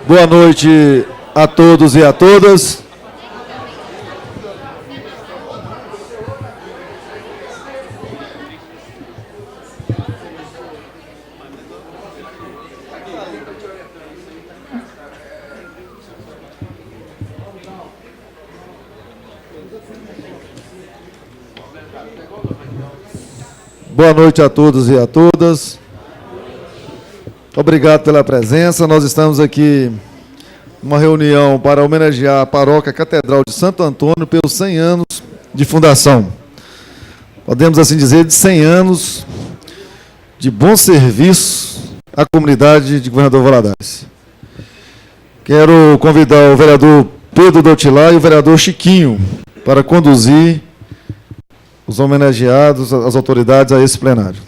Boa noite a todos e a todas. Boa noite a todos e a todas. Obrigado pela presença. Nós estamos aqui numa reunião para homenagear a Paróquia Catedral de Santo Antônio pelos 100 anos de fundação. Podemos assim dizer, de 100 anos de bom serviço à comunidade de Governador Valadares. Quero convidar o vereador Pedro Doutilar e o vereador Chiquinho para conduzir os homenageados, as autoridades a esse plenário.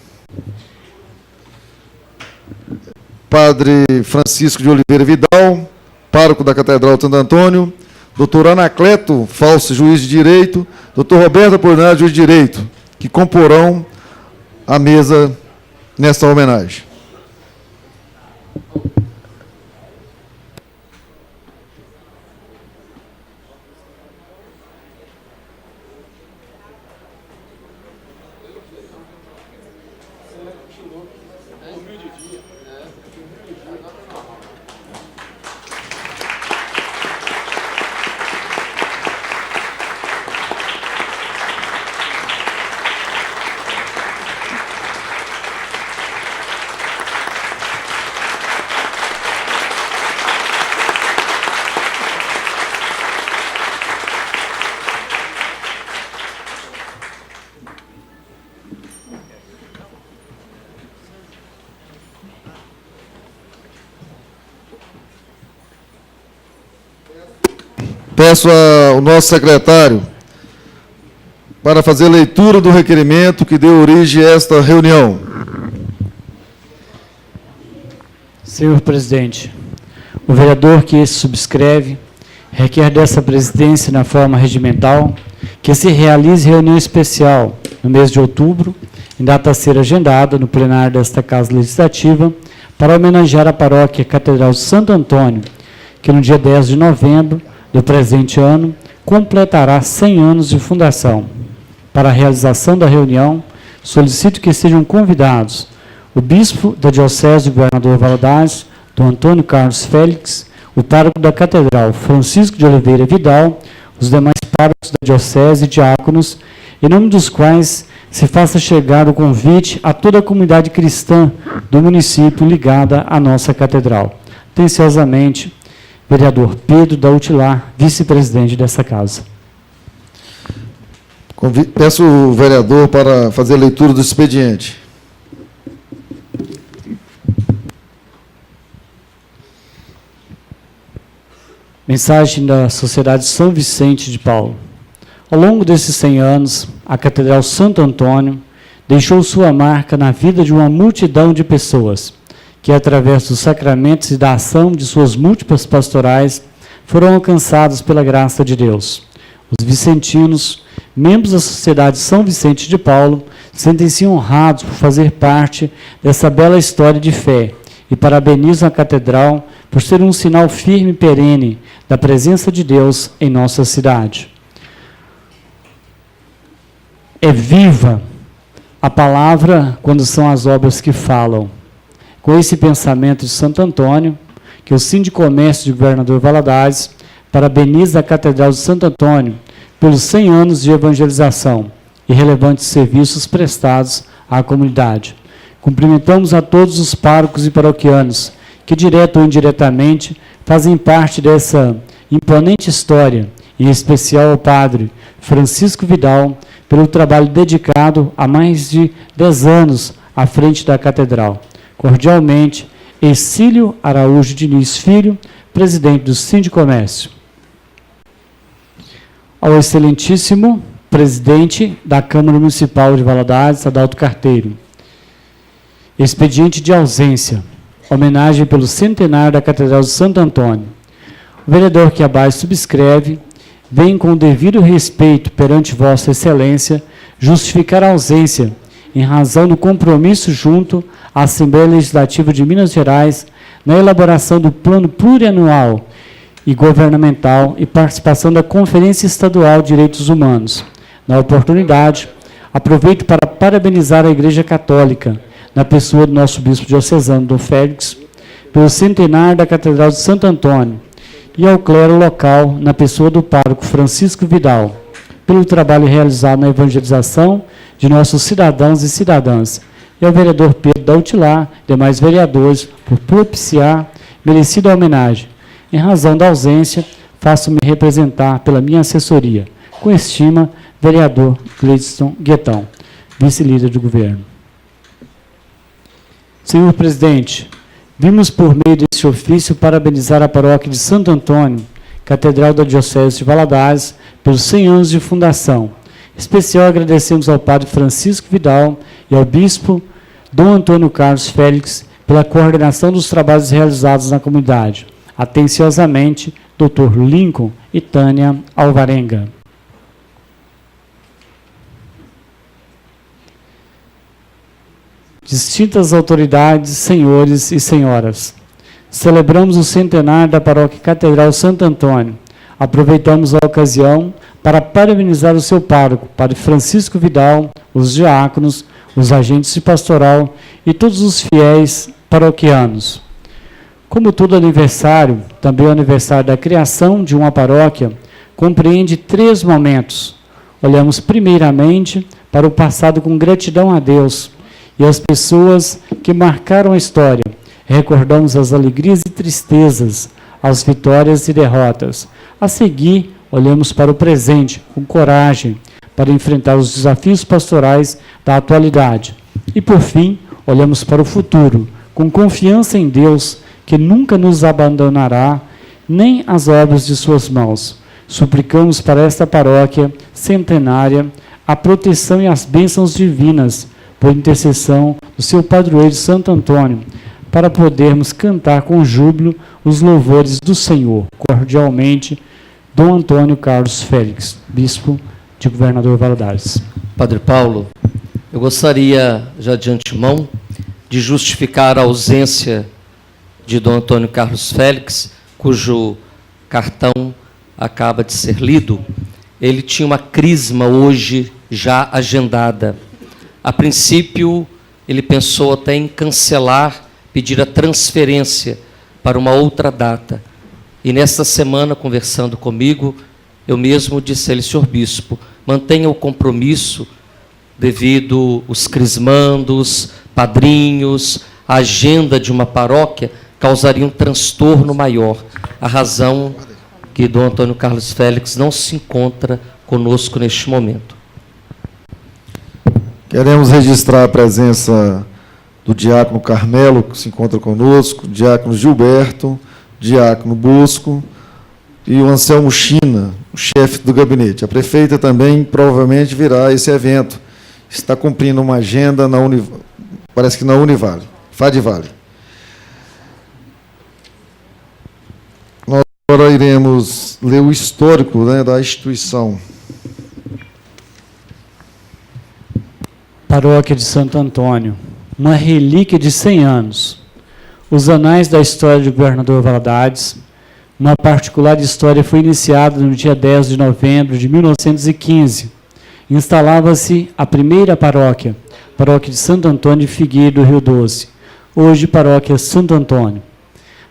Padre Francisco de Oliveira Vidal, pároco da Catedral de Santo Antônio, doutor Anacleto Falso, juiz de direito, doutor Roberto Apolinário, juiz de direito, que comporão a mesa nesta homenagem. Peço ao nosso secretário para fazer leitura do requerimento que deu origem a esta reunião. Senhor presidente, o vereador que subscreve requer dessa presidência, na forma regimental, que se realize reunião especial no mês de outubro, em data a ser agendada no plenário desta Casa Legislativa, para homenagear a Paróquia Catedral de Santo Antônio, que no dia 10 de novembro do presente ano, completará 100 anos de fundação. Para a realização da reunião, solicito que sejam convidados o bispo da Diocese de Governador Valadares, Dom Antônio Carlos Félix, o pároco da Catedral, Francisco de Oliveira Vidal, os demais párocos da Diocese e diáconos, em nome dos quais se faça chegar o convite a toda a comunidade cristã do município ligada à nossa Catedral. Atenciosamente, vereador Pedro Doutilar, vice-presidente dessa casa. Peço o vereador para fazer a leitura do expediente. Mensagem da Sociedade São Vicente de Paulo. Ao longo desses 100 anos, a Catedral Santo Antônio deixou sua marca na vida de uma multidão de pessoas, que, através dos sacramentos e da ação de suas múltiplas pastorais, foram alcançados pela graça de Deus. Os vicentinos, membros da Sociedade São Vicente de Paulo, sentem-se honrados por fazer parte dessa bela história de fé e parabenizam a Catedral por ser um sinal firme e perene da presença de Deus em nossa cidade. É viva a palavra quando são as obras que falam. Com esse pensamento de Santo Antônio, que o Sindicomércio de Governador Valadares parabeniza a Catedral de Santo Antônio pelos 100 anos de evangelização e relevantes serviços prestados à comunidade. Cumprimentamos a todos os párocos e paroquianos que, direto ou indiretamente, fazem parte dessa imponente história, em especial ao padre Francisco Vidal, pelo trabalho dedicado há mais de 10 anos à frente da Catedral. Cordialmente, Exílio Araújo Diniz Filho, presidente do Sindicomércio. Ao excelentíssimo presidente da Câmara Municipal de Valadares, Adalto Carteiro. Expediente de ausência. Homenagem pelo centenário da Catedral de Santo Antônio. O vereador que abaixo subscreve vem com o devido respeito perante Vossa Excelência justificar a ausência em razão do compromisso junto à Assembleia Legislativa de Minas Gerais na elaboração do plano plurianual e governamental e participação da Conferência Estadual de Direitos Humanos. Na oportunidade, aproveito para parabenizar a Igreja Católica, na pessoa do nosso bispo diocesano, Dom Félix, pelo centenário da Catedral de Santo Antônio, e ao clero local, na pessoa do pároco Francisco Vidal, pelo trabalho realizado na evangelização de nossos cidadãos e cidadãs, e ao vereador Pedro Dautilar, demais vereadores, por propiciar merecida homenagem. Em razão da ausência, faço-me representar pela minha assessoria. Com estima, vereador Gleidson Guetão, vice-líder do governo. Senhor presidente, vimos por meio deste ofício parabenizar a paróquia de Santo Antônio, Catedral da Diocese de Valadares, pelos 100 anos de fundação. Em especial agradecemos ao padre Francisco Vidal e ao bispo Dom Antônio Carlos Félix pela coordenação dos trabalhos realizados na comunidade. Atenciosamente, Dr. Lincoln e Tânia Alvarenga. Distintas autoridades, senhores e senhoras, celebramos o centenário da Paróquia Catedral Santo Antônio. Aproveitamos a ocasião para parabenizar o seu pároco, Padre Francisco Vidal, os diáconos, os agentes de pastoral e todos os fiéis paroquianos. Como todo aniversário, também o aniversário da criação de uma paróquia compreende 3 momentos. Olhamos primeiramente para o passado com gratidão a Deus e as pessoas que marcaram a história. Recordamos as alegrias e tristezas, as vitórias e derrotas. A seguir, olhamos para o presente com coragem para enfrentar os desafios pastorais da atualidade. E, por fim, olhamos para o futuro com confiança em Deus, que nunca nos abandonará, nem as obras de suas mãos. Suplicamos para esta paróquia centenária a proteção e as bênçãos divinas, por intercessão do seu padroeiro Santo Antônio, para podermos cantar com júbilo os louvores do Senhor. Cordialmente, Dom Antônio Carlos Félix, bispo de Governador Valadares. Padre Paulo, eu gostaria, já de antemão, de justificar a ausência de Dom Antônio Carlos Félix, cujo cartão acaba de ser lido. Ele tinha uma crisma hoje já agendada. A princípio, ele pensou até em cancelar, pedir a transferência para uma outra data. E nesta semana, conversando comigo, eu mesmo disse a ele: senhor bispo, mantenha o compromisso devido os crismandos, padrinhos, a agenda de uma paróquia causaria um transtorno maior. A razão que Dom Antônio Carlos Félix não se encontra conosco neste momento. Queremos registrar a presença do diácono Carmelo, que se encontra conosco, diácono Gilberto, diácono Bosco e o Anselmo China, o chefe do gabinete. A prefeita também provavelmente virá a esse evento. Está cumprindo uma agenda, parece que na Univale, Fadivale. Nós agora iremos ler o histórico, né, da instituição. Paróquia de Santo Antônio, uma relíquia de 100 anos. Os anais da história de Governador Valadares. Uma particular história foi iniciada no dia 10 de novembro de 1915. Instalava-se a primeira paróquia, Paróquia de Santo Antônio de Figueira do Rio Doce, hoje Paróquia Santo Antônio.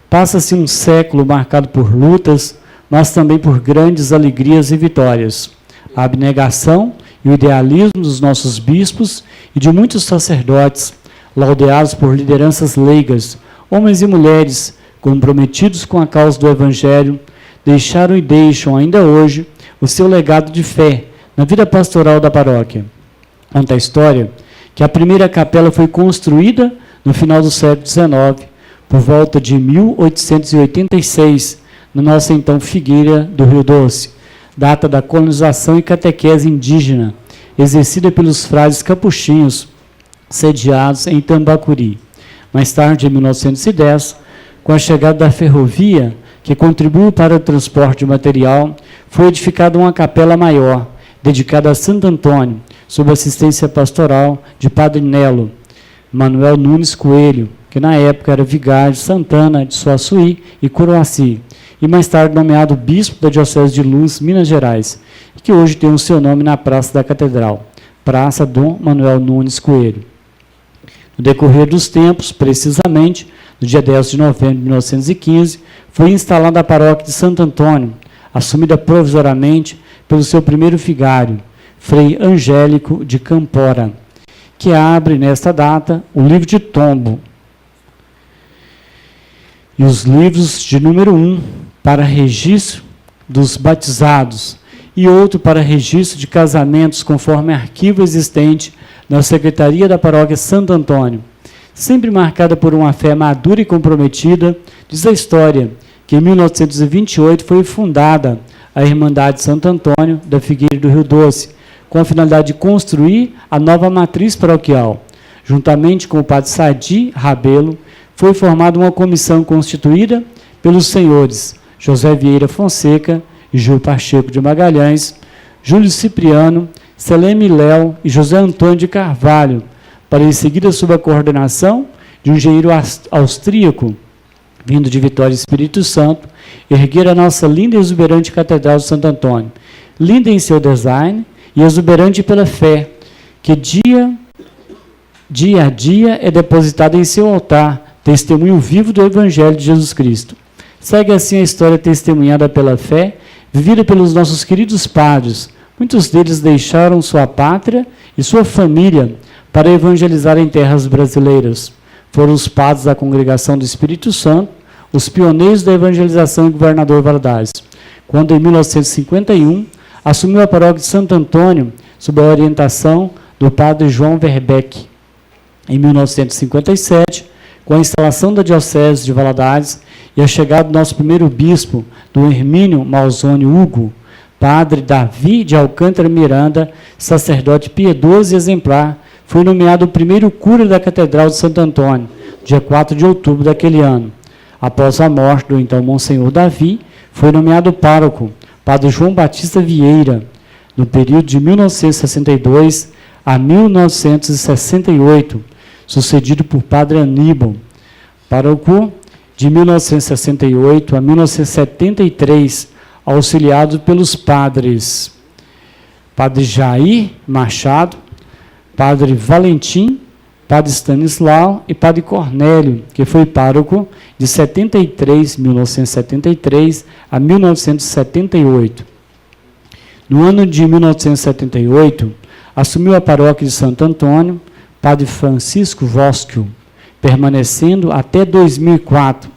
Passa-se um século marcado por lutas, mas também por grandes alegrias e vitórias. A abnegação e o idealismo dos nossos bispos e de muitos sacerdotes, laudeados por lideranças leigas, homens e mulheres comprometidos com a causa do Evangelho, deixaram e deixam ainda hoje o seu legado de fé na vida pastoral da paróquia. Conta a história que a primeira capela foi construída no final do século XIX, por volta de 1886, na nossa então Figueira do Rio Doce, data da colonização e catequese indígena, exercida pelos frades capuchinhos, sediados em Tambacuri. Mais tarde, em 1910, com a chegada da ferrovia, que contribuiu para o transporte de material, foi edificada uma capela maior, dedicada a Santo Antônio, sob assistência pastoral de Padre Nelo. Manuel Nunes Coelho, que na época era vigário de Santana, de Suaçuí e Coroaci, e mais tarde nomeado bispo da Diocese de Luz, Minas Gerais, e que hoje tem o seu nome na Praça da Catedral, Praça Dom Manuel Nunes Coelho. No decorrer dos tempos, precisamente, no dia 10 de novembro de 1915, foi instalada a paróquia de Santo Antônio, assumida provisoriamente pelo seu primeiro vigário, Frei Angélico de Campora, que abre, nesta data, o livro de tombo e os livros de número 1 para registro dos batizados e outro para registro de casamentos conforme arquivo existente na Secretaria da Paróquia Santo Antônio. Sempre marcada por uma fé madura e comprometida, diz a história que em 1928 foi fundada a Irmandade Santo Antônio da Figueira do Rio Doce, com a finalidade de construir a nova matriz paroquial. Juntamente com o padre Sadi Rabelo, foi formada uma comissão constituída pelos senhores José Vieira Fonseca e Gil Pacheco de Magalhães, Júlio Cipriano, Seleme Léo e José Antônio de Carvalho, para em seguida, sob a coordenação de um engenheiro austríaco, vindo de Vitória Espírito Santo, erguer a nossa linda e exuberante Catedral de Santo Antônio, linda em seu design e exuberante pela fé, que dia a dia é depositada em seu altar, testemunho vivo do Evangelho de Jesus Cristo. Segue assim a história testemunhada pela fé, vivida pelos nossos queridos padres. Muitos deles deixaram sua pátria e sua família para evangelizar em terras brasileiras. Foram os padres da Congregação do Espírito Santo, os pioneiros da evangelização em Governador Valadares, quando em 1951 assumiu a paróquia de Santo Antônio sob a orientação do padre João Verbeck. Em 1957, com a instalação da Diocese de Valadares e a chegada do nosso primeiro bispo, do Hermínio Malzone Hugo, padre Davi de Alcântara Miranda, sacerdote piedoso e exemplar, foi nomeado o primeiro cura da Catedral de Santo Antônio, dia 4 de outubro daquele ano. Após a morte do então Monsenhor Davi, foi nomeado pároco, padre João Batista Vieira, no período de 1962 a 1968, sucedido por padre Aníbal, pároco de 1968 a 1973, auxiliado pelos padres padre Jair Machado, padre Valentim, padre Stanislau e padre Cornélio, que foi pároco de 1973 a 1978. No ano de 1978, assumiu a paróquia de Santo Antônio, padre Francisco Voschio, permanecendo até 2004,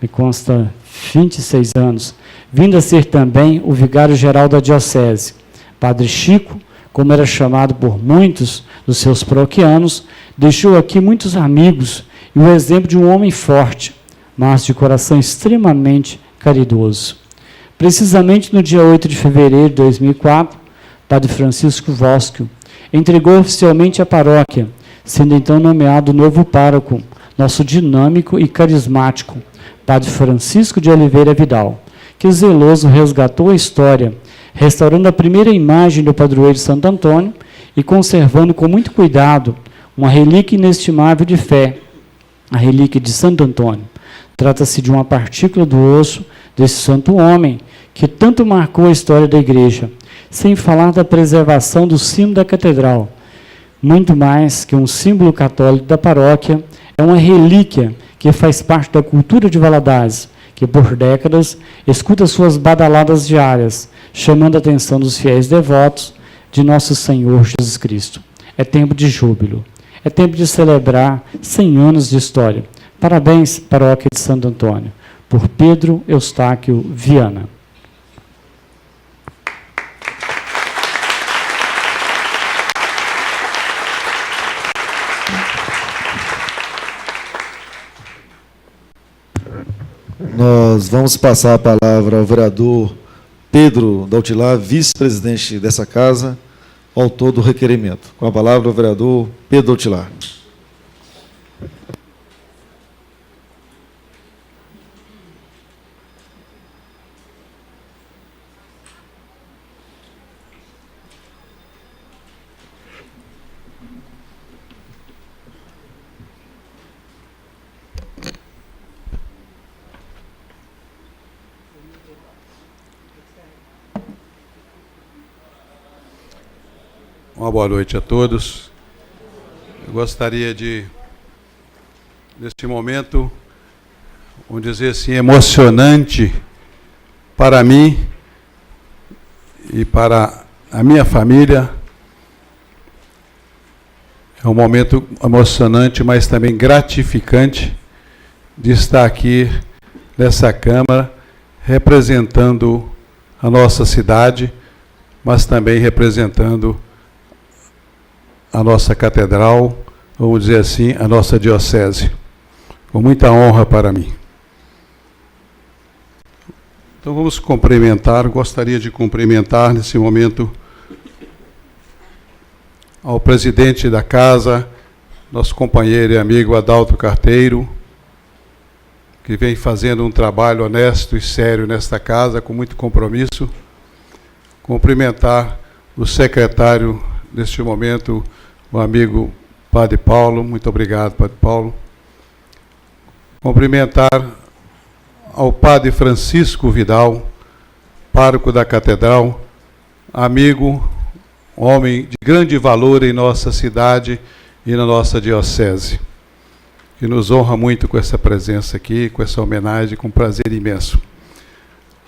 me consta 26 anos, vindo a ser também o vigário-geral da Diocese. Padre Chico, como era chamado por muitos dos seus paroquianos, deixou aqui muitos amigos e o exemplo de um homem forte, mas de coração extremamente caridoso. Precisamente no dia 8 de fevereiro de 2004, padre Francisco Voschio entregou oficialmente a paróquia, sendo então nomeado novo pároco, nosso dinâmico e carismático, padre Francisco de Oliveira Vidal, que zeloso resgatou a história, restaurando a primeira imagem do padroeiro de Santo Antônio e conservando com muito cuidado uma relíquia inestimável de fé, a relíquia de Santo Antônio. Trata-se de uma partícula do osso desse santo homem que tanto marcou a história da igreja, sem falar da preservação do sino da catedral. Muito mais que um símbolo católico da paróquia, é uma relíquia que faz parte da cultura de Valadares, que por décadas escuta suas badaladas diárias, chamando a atenção dos fiéis devotos de nosso Senhor Jesus Cristo. É tempo de júbilo, é tempo de celebrar 100 anos de história. Parabéns, Paróquia de Santo Antônio, por Pedro Eustáquio Viana. Nós vamos passar a palavra ao vereador Pedro Daltilar, vice-presidente dessa casa, autor do requerimento. Com a palavra, o vereador Pedro Daltilar. Uma boa noite a todos. Eu gostaria de, neste momento, vamos dizer assim, emocionante para mim e para a minha família. É um momento emocionante, mas também gratificante de estar aqui nessa Câmara, representando a nossa cidade, mas também representando a nossa catedral, vamos dizer assim, a nossa diocese. Com muita honra para mim. Então vamos cumprimentar, gostaria de cumprimentar nesse momento ao presidente da casa, nosso companheiro e amigo Adalto Carteiro, que vem fazendo um trabalho honesto e sério nesta casa, com muito compromisso. Cumprimentar o secretário, neste momento, o amigo Padre Paulo. Muito obrigado, Padre Paulo. Cumprimentar ao Padre Francisco Vidal, pároco da Catedral, amigo, homem de grande valor em nossa cidade e na nossa diocese, que nos honra muito com essa presença aqui, com essa homenagem, com prazer imenso.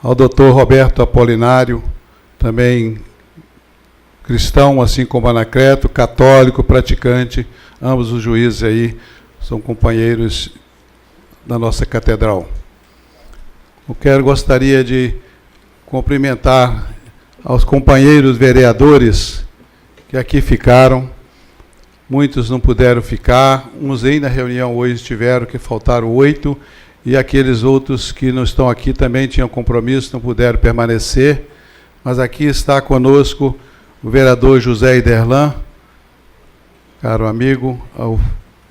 Ao doutor Roberto Apolinário, também cristão, assim como Anacleto, católico, praticante, ambos os juízes aí são companheiros da nossa catedral. Gostaria de cumprimentar aos companheiros vereadores que aqui ficaram. Muitos não puderam ficar, uns aí na reunião hoje estiveram, que faltaram 8, e aqueles outros que não estão aqui também tinham compromisso, não puderam permanecer. Mas aqui está conosco o vereador José Iderlan, caro amigo, ao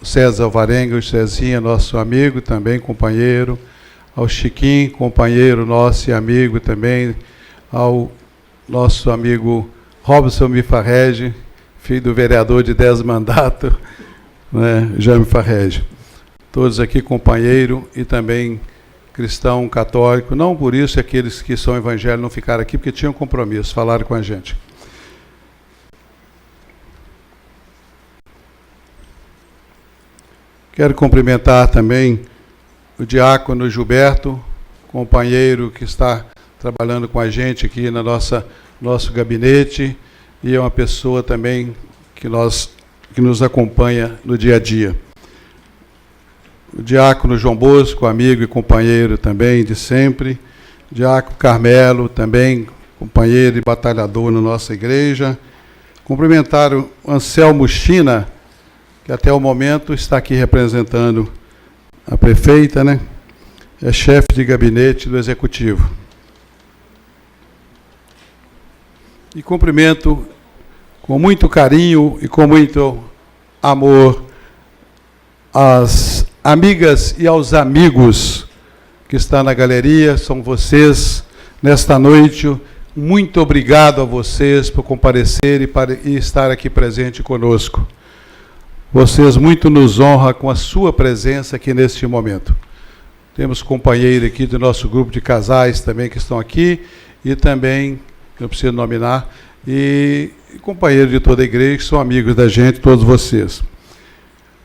César Alvarenga, o Cezinha, nosso amigo, também companheiro, ao Chiquinho, companheiro nosso e amigo também, ao nosso amigo Robson Mifarrege, filho do vereador de 10 mandatos, né, Jaime Farrege. Todos aqui companheiro e também cristão, católico. Não por isso aqueles que são evangélicos não ficaram aqui, porque tinham compromisso, falaram com a gente. Quero cumprimentar também o diácono Gilberto, companheiro que está trabalhando com a gente aqui na nosso gabinete, e é uma pessoa também que nos acompanha no dia a dia. O diácono João Bosco, amigo e companheiro também de sempre. Diácono Carmelo, também companheiro e batalhador na nossa igreja. Cumprimentar o Anselmo China, que até o momento está aqui representando a prefeita, né? É chefe de gabinete do Executivo. E cumprimento com muito carinho e com muito amor as amigas e aos amigos que estão na galeria, são vocês, nesta noite. Muito obrigado a vocês por comparecer e estar aqui presente conosco. Vocês muito nos honram com a sua presença aqui neste momento. Temos companheiros aqui do nosso grupo de casais também que estão aqui, e também, não preciso nominar, e companheiros de toda a igreja, que são amigos da gente, todos vocês.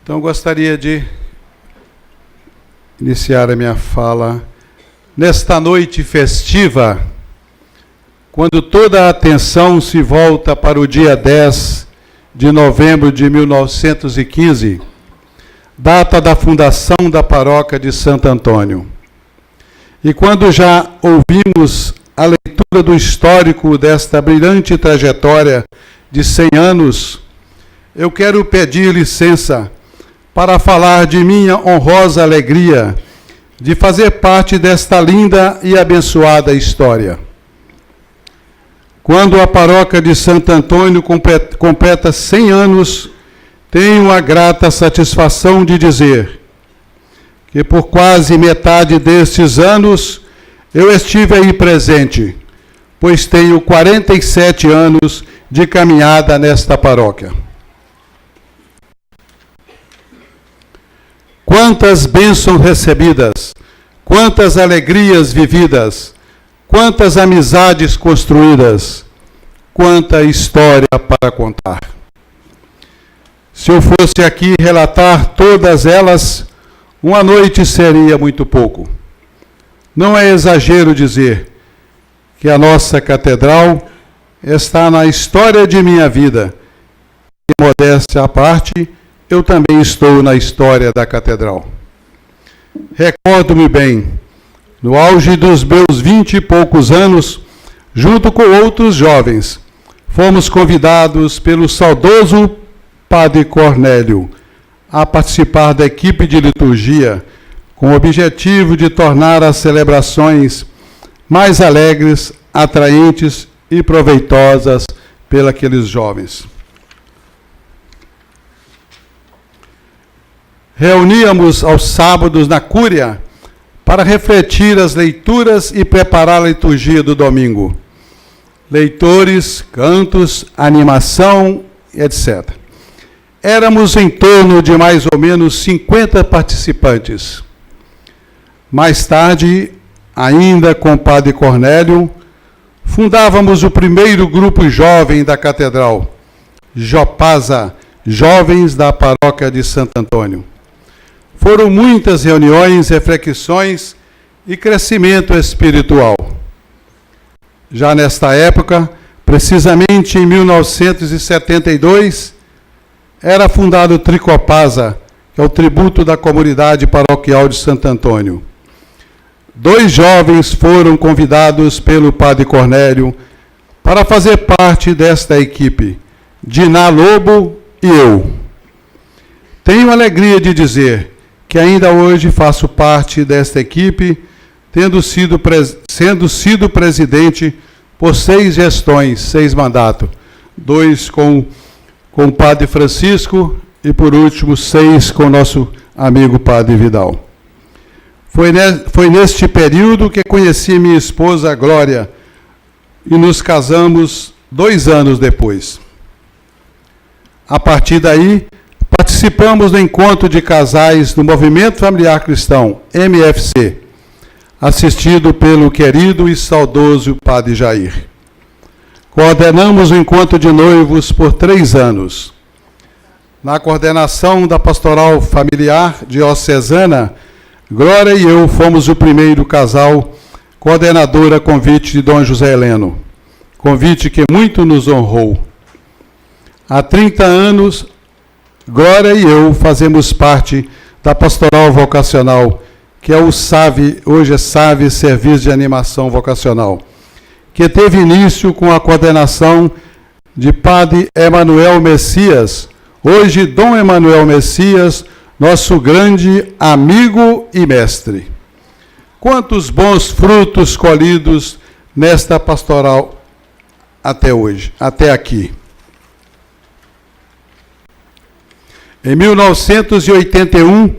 Então, gostaria de iniciar a minha fala nesta noite festiva, quando toda a atenção se volta para o dia 10 de novembro de 1915, data da fundação da paróquia de Santo Antônio. E quando já ouvimos a leitura do histórico desta brilhante trajetória de 100 anos, eu quero pedir licença para falar de minha honrosa alegria de fazer parte desta linda e abençoada história. Quando a paróquia de Santo Antônio completa 100 anos, tenho a grata satisfação de dizer que por quase metade destes anos eu estive aí presente, pois tenho 47 anos de caminhada nesta paróquia. Quantas bênçãos recebidas, quantas alegrias vividas, quantas amizades construídas, quanta história para contar. Se eu fosse aqui relatar todas elas, uma noite seria muito pouco. Não é exagero dizer que a nossa catedral está na história de minha vida. E, modéstia à parte, eu também estou na história da catedral. Recordo-me bem, no auge dos meus 20 e poucos anos, junto com outros jovens, fomos convidados pelo saudoso Padre Cornélio a participar da equipe de liturgia, com o objetivo de tornar as celebrações mais alegres, atraentes e proveitosas pelos jovens. Reuníamos aos sábados na Cúria para refletir as leituras e preparar a liturgia do domingo. Leitores, cantos, animação, etc. Éramos em torno de mais ou menos 50 participantes. Mais tarde, ainda com o Padre Cornélio, fundávamos o primeiro grupo jovem da catedral, Jopasa, Jovens da Paróquia de Santo Antônio. Foram muitas reuniões, reflexões e crescimento espiritual. Já nesta época, precisamente em 1972, era fundado o Tricopasa, que é o tributo da comunidade paroquial de Santo Antônio. 2 jovens foram convidados pelo Padre Cornélio para fazer parte desta equipe, Diná Lobo e eu. Tenho a alegria de dizer que ainda hoje faço parte desta equipe, sendo sido presidente por 6 gestões, 6 mandatos, 2 com o Padre Francisco e, por último, 6 com o nosso amigo Padre Vidal. Foi neste período que conheci minha esposa Glória e nos casamos 2 anos depois. A partir daí, participamos do encontro de casais do Movimento Familiar Cristão, MFC, assistido pelo querido e saudoso Padre Jair. Coordenamos o encontro de noivos por 3 anos. Na coordenação da Pastoral Familiar Diocesana, Glória e eu fomos o primeiro casal coordenador a convite de Dom José Heleno, convite que muito nos honrou. Há 30 anos, Glória e eu fazemos parte da Pastoral Vocacional, que é o SAVE, hoje é SAVE, Serviço de Animação Vocacional, que teve início com a coordenação de Padre Emanuel Messias, hoje Dom Emanuel Messias, nosso grande amigo e mestre. Quantos bons frutos colhidos nesta pastoral até hoje, até aqui. Em 1981,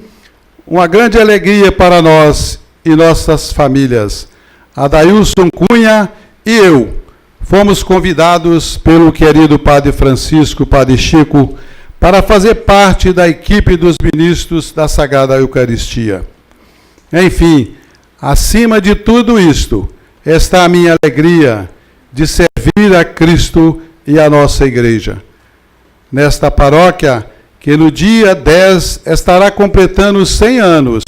uma grande alegria para nós e nossas famílias. Adailson Cunha e eu fomos convidados pelo querido Padre Francisco, Padre Chico, para fazer parte da equipe dos ministros da Sagrada Eucaristia. Enfim, acima de tudo isto, está a minha alegria de servir a Cristo e a nossa igreja. Nesta paróquia, que no dia 10 estará completando 100 anos,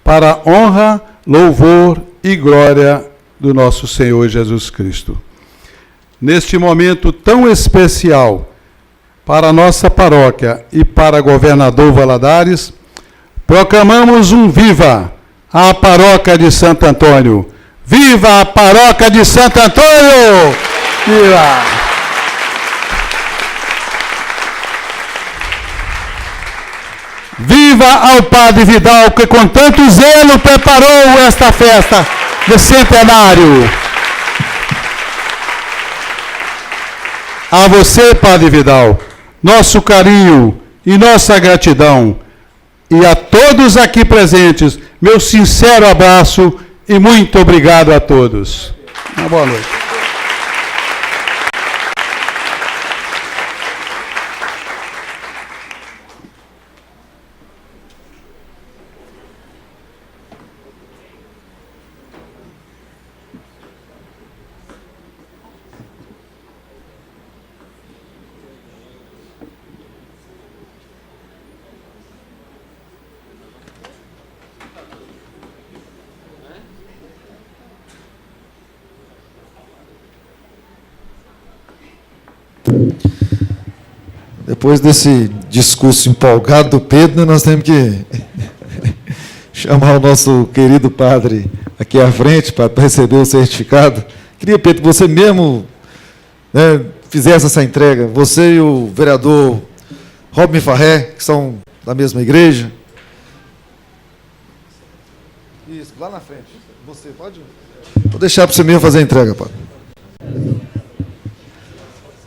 para a honra, louvor e glória do nosso Senhor Jesus Cristo. Neste momento tão especial para a nossa paróquia e para Governador Valadares, proclamamos um viva à paróquia de Santo Antônio. Viva a paróquia de Santo Antônio! Viva! Viva ao Padre Vidal, que com tanto zelo preparou esta festa de centenário. A você, Padre Vidal, nosso carinho e nossa gratidão. E a todos aqui presentes, meu sincero abraço e muito obrigado a todos. Uma boa noite. Depois desse discurso empolgado do Pedro, nós temos que chamar o nosso querido padre aqui à frente para receber o certificado. Queria, Pedro, que você mesmo, né, fizesse essa entrega. Você e o vereador Robin Farré, que são da mesma igreja. Isso, lá na frente. Você pode? Vou deixar para você mesmo fazer a entrega, padre.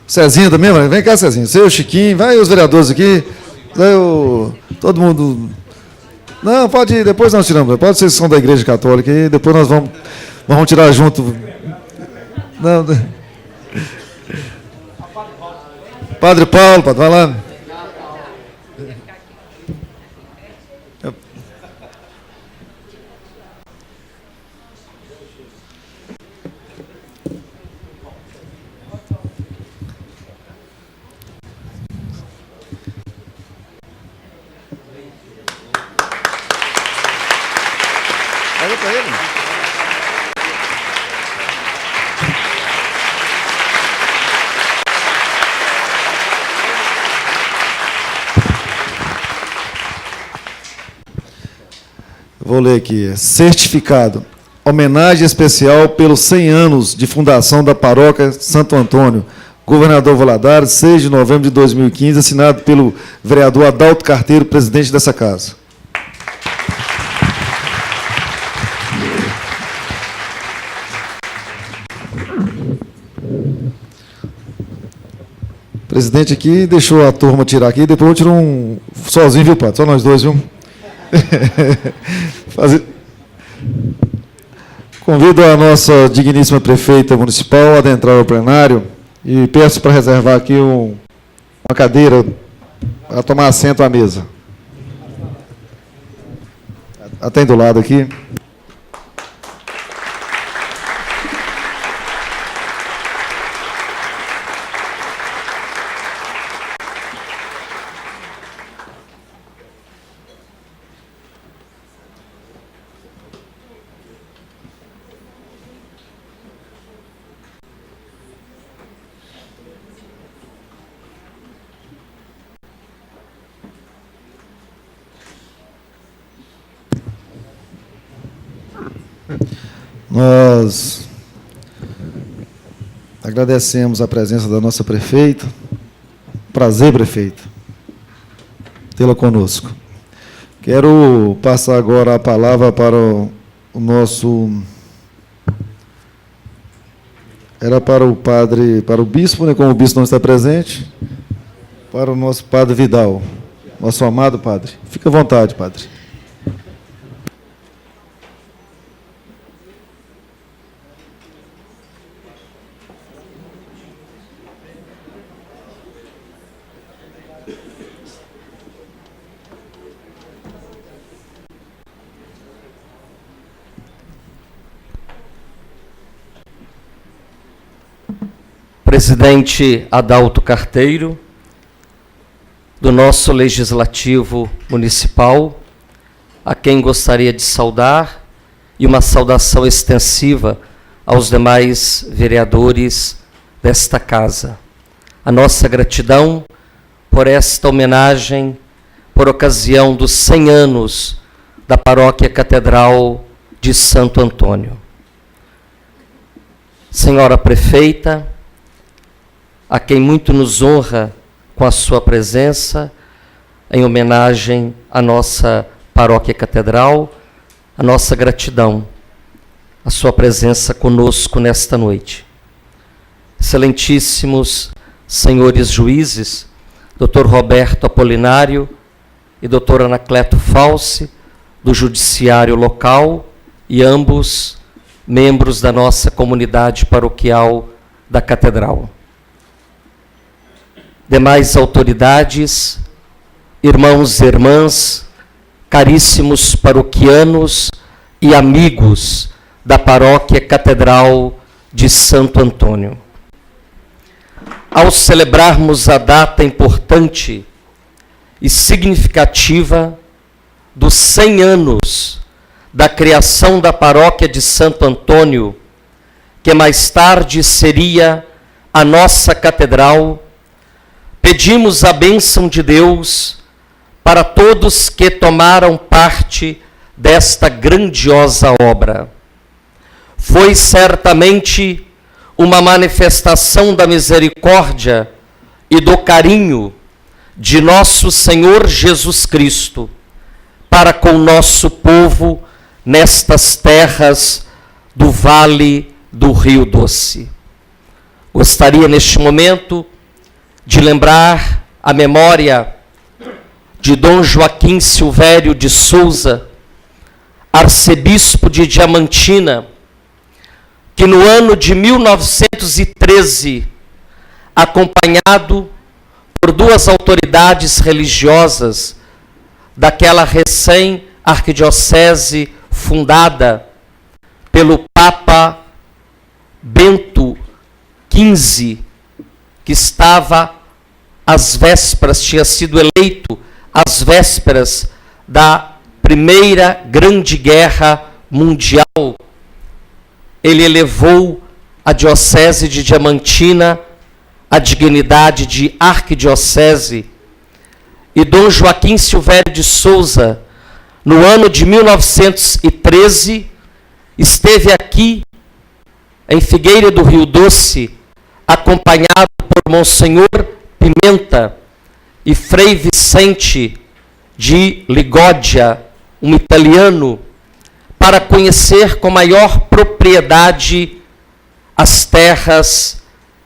Cezinho também, vem cá, Cezinho. Você, o Chiquinho, vai os vereadores aqui. Todo mundo. Não, pode ir, depois nós tiramos. Pode ser que são da igreja católica e depois nós vamos tirar junto. Não. Padre Paulo, padre, vai lá. Olha para ele. Vou ler aqui. Certificado. Homenagem especial pelos 100 anos de fundação da Paróquia Santo Antônio. Governador Valadares, 6 de novembro de 2015, assinado pelo vereador Adalto Carteiro, presidente dessa casa. O presidente aqui deixou a turma tirar aqui, depois eu tiro um sozinho, viu, padre? Só nós dois, viu? Convido a nossa digníssima prefeita municipal a adentrar ao plenário e peço para reservar aqui uma cadeira para tomar assento à mesa. Até do lado aqui. Nós agradecemos a presença da nossa prefeita. Prazer, prefeita, tê-la conosco. Quero passar agora a palavra para o nosso... Era para o padre, para o bispo, né, como o bispo não está presente, para o nosso padre Vidal, nosso amado padre. Fique à vontade, padre. Presidente Adalto Carteiro, do nosso Legislativo Municipal, a quem gostaria de saudar, e uma saudação extensiva aos demais vereadores desta casa. A nossa gratidão por esta homenagem, por ocasião dos 100 anos da Paróquia Catedral de Santo Antônio. Senhora Prefeita, a quem muito nos honra com a sua presença, em homenagem à nossa Paróquia Catedral, a nossa gratidão, a sua presença conosco nesta noite. Excelentíssimos senhores juízes, Dr. Roberto Apolinário e Dr. Anacleto Falsi, do Judiciário Local, e ambos membros da nossa comunidade paroquial da Catedral. Demais autoridades, irmãos e irmãs, caríssimos paroquianos e amigos da Paróquia Catedral de Santo Antônio. Ao celebrarmos a data importante e significativa dos 100 anos da criação da Paróquia de Santo Antônio, que mais tarde seria a nossa catedral, pedimos a bênção de Deus para todos que tomaram parte desta grandiosa obra. Foi certamente uma manifestação da misericórdia e do carinho de nosso Senhor Jesus Cristo para com o nosso povo nestas terras do Vale do Rio Doce. Gostaria neste momento de lembrar a memória de Dom Joaquim Silvério de Souza, arcebispo de Diamantina, que no ano de 1913, acompanhado por duas autoridades religiosas daquela recém-arquidiocese fundada pelo Papa Bento XV, que estava às vésperas, tinha sido eleito às vésperas da Primeira Grande Guerra Mundial. Ele elevou a diocese de Diamantina à dignidade de arquidiocese. E Dom Joaquim Silvério de Souza, no ano de 1913, esteve aqui em Figueira do Rio Doce, acompanhado por Monsenhor Pimenta e Frei Vicente de Ligódia, um italiano, para conhecer com maior propriedade as terras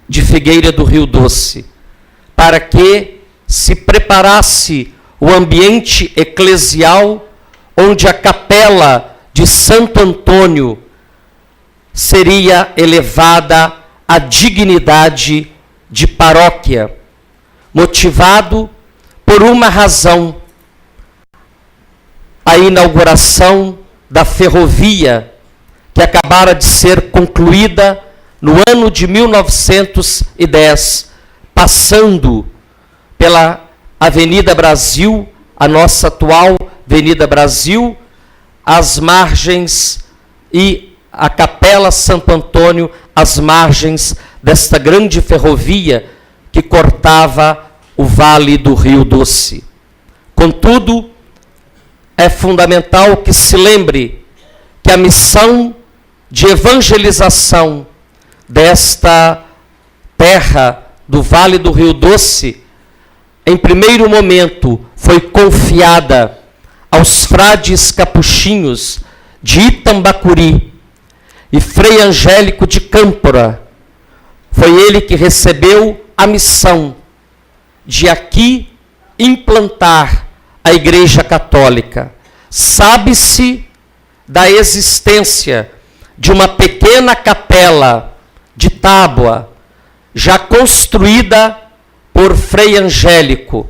de Figueira do Rio Doce, para que se preparasse o ambiente eclesial onde a capela de Santo Antônio seria elevada à dignidade de paróquia, motivado por uma razão: a inauguração da ferrovia que acabara de ser concluída no ano de 1910, passando pela Avenida Brasil, a nossa atual Avenida Brasil, às margens, e a Capela Santo Antônio às margens desta grande ferrovia que cortava o Vale do Rio Doce. Contudo, é fundamental que se lembre que a missão de evangelização desta terra do Vale do Rio Doce, em primeiro momento, foi confiada aos frades capuchinhos de Itambacuri e Frei Angélico de Câmpora. Foi ele que recebeu a missão de aqui implantar a Igreja Católica. Sabe-se da existência de uma pequena capela de tábua, já construída por Frei Angélico,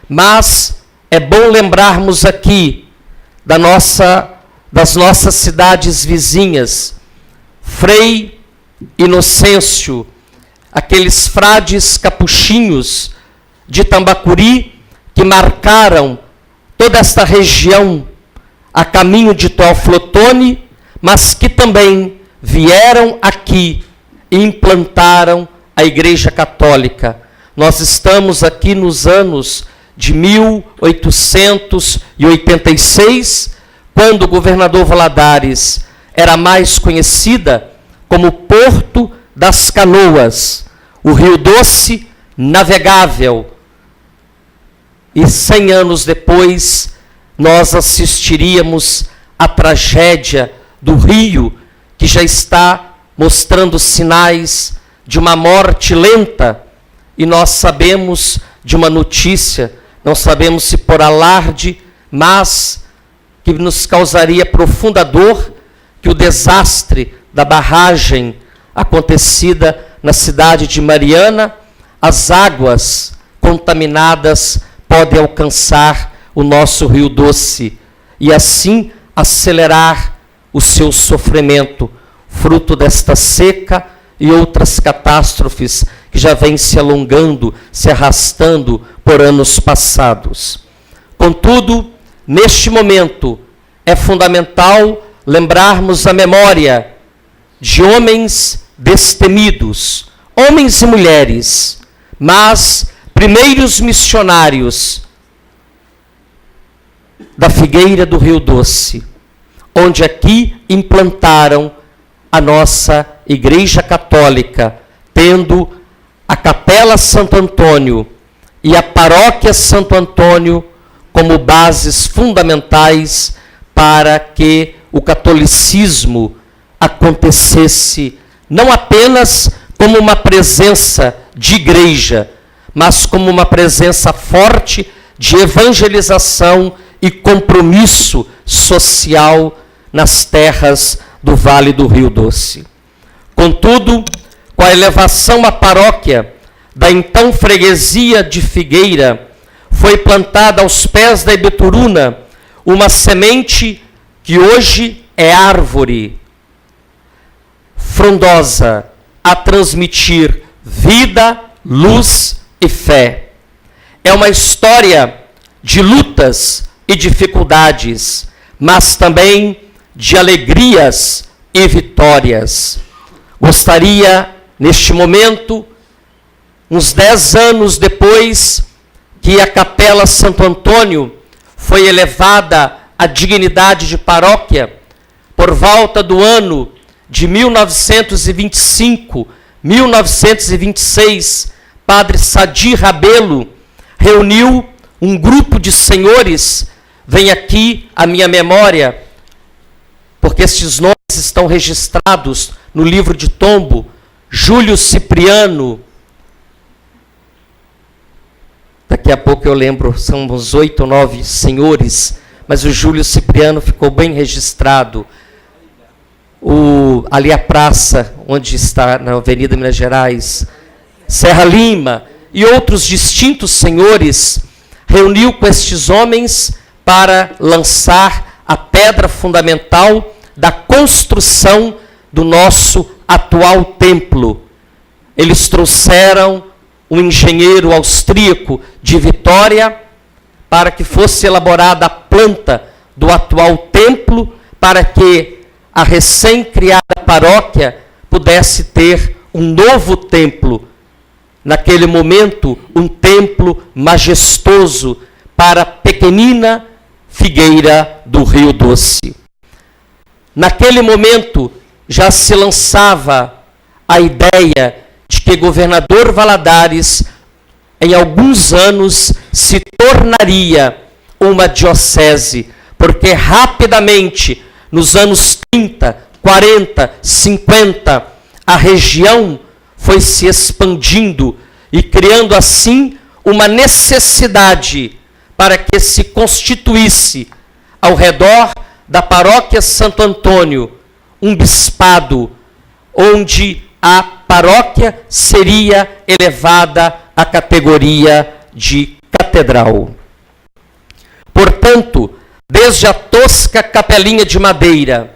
mas é bom lembrarmos aqui das nossas cidades vizinhas, Frei Inocêncio, aqueles frades capuchinhos de Tambacuri que marcaram toda esta região a caminho de Teoflotone, mas que também vieram aqui e implantaram a Igreja Católica. Nós estamos aqui nos anos de 1886, quando o governador Valadares era mais conhecida como Porto das Canoas, o Rio Doce navegável. E 100 anos depois, nós assistiríamos à tragédia do rio, que já está mostrando sinais de uma morte lenta, e nós sabemos de uma notícia, não sabemos se por alarde, mas que nos causaria profunda dor, que o desastre da barragem acontecida na cidade de Mariana, as águas contaminadas podem alcançar o nosso Rio Doce e assim acelerar o seu sofrimento, fruto desta seca e outras catástrofes que já vêm se alongando, se arrastando por anos passados. Contudo, neste momento, é fundamental lembrarmos a memória de homens destemidos, homens e mulheres, mas primeiros missionários da Figueira do Rio Doce, onde aqui implantaram a nossa Igreja Católica, tendo a Capela Santo Antônio e a Paróquia Santo Antônio como bases fundamentais para que o catolicismo acontecesse não apenas como uma presença de igreja, mas como uma presença forte de evangelização e compromisso social nas terras do Vale do Rio Doce. Contudo, com a elevação à paróquia da então freguesia de Figueira, foi plantada aos pés da Ibituruna uma semente que hoje é árvore frondosa a transmitir vida, luz e fé. É uma história de lutas e dificuldades, mas também de alegrias e vitórias. Gostaria, neste momento, uns 10 anos depois que a Capela Santo Antônio foi elevada à dignidade de paróquia, por volta do ano de 1925, 1926, Padre Sadi Rabelo reuniu um grupo de senhores, vem aqui a minha memória, porque estes nomes estão registrados no livro de tombo, Júlio Cipriano, daqui a pouco eu lembro, são uns 8 ou 9 senhores, mas o Júlio Cipriano ficou bem registrado. Ali a praça, onde está na Avenida Minas Gerais, Serra Lima e outros distintos senhores, reuniu com estes homens para lançar a pedra fundamental da construção do nosso atual templo. Eles trouxeram um engenheiro austríaco de Vitória para que fosse elaborada a planta do atual templo, para que a recém-criada paróquia pudesse ter um novo templo. Naquele momento, um templo majestoso para a pequenina Figueira do Rio Doce. Naquele momento, já se lançava a ideia de que Governador Valadares, em alguns anos, se tornaria uma diocese, porque rapidamente, nos anos 30, 40, 50, a região foi se expandindo e criando assim uma necessidade para que se constituísse ao redor da Paróquia Santo Antônio um bispado, onde a paróquia seria elevada à categoria de catedral. Portanto, desde a tosca capelinha de madeira,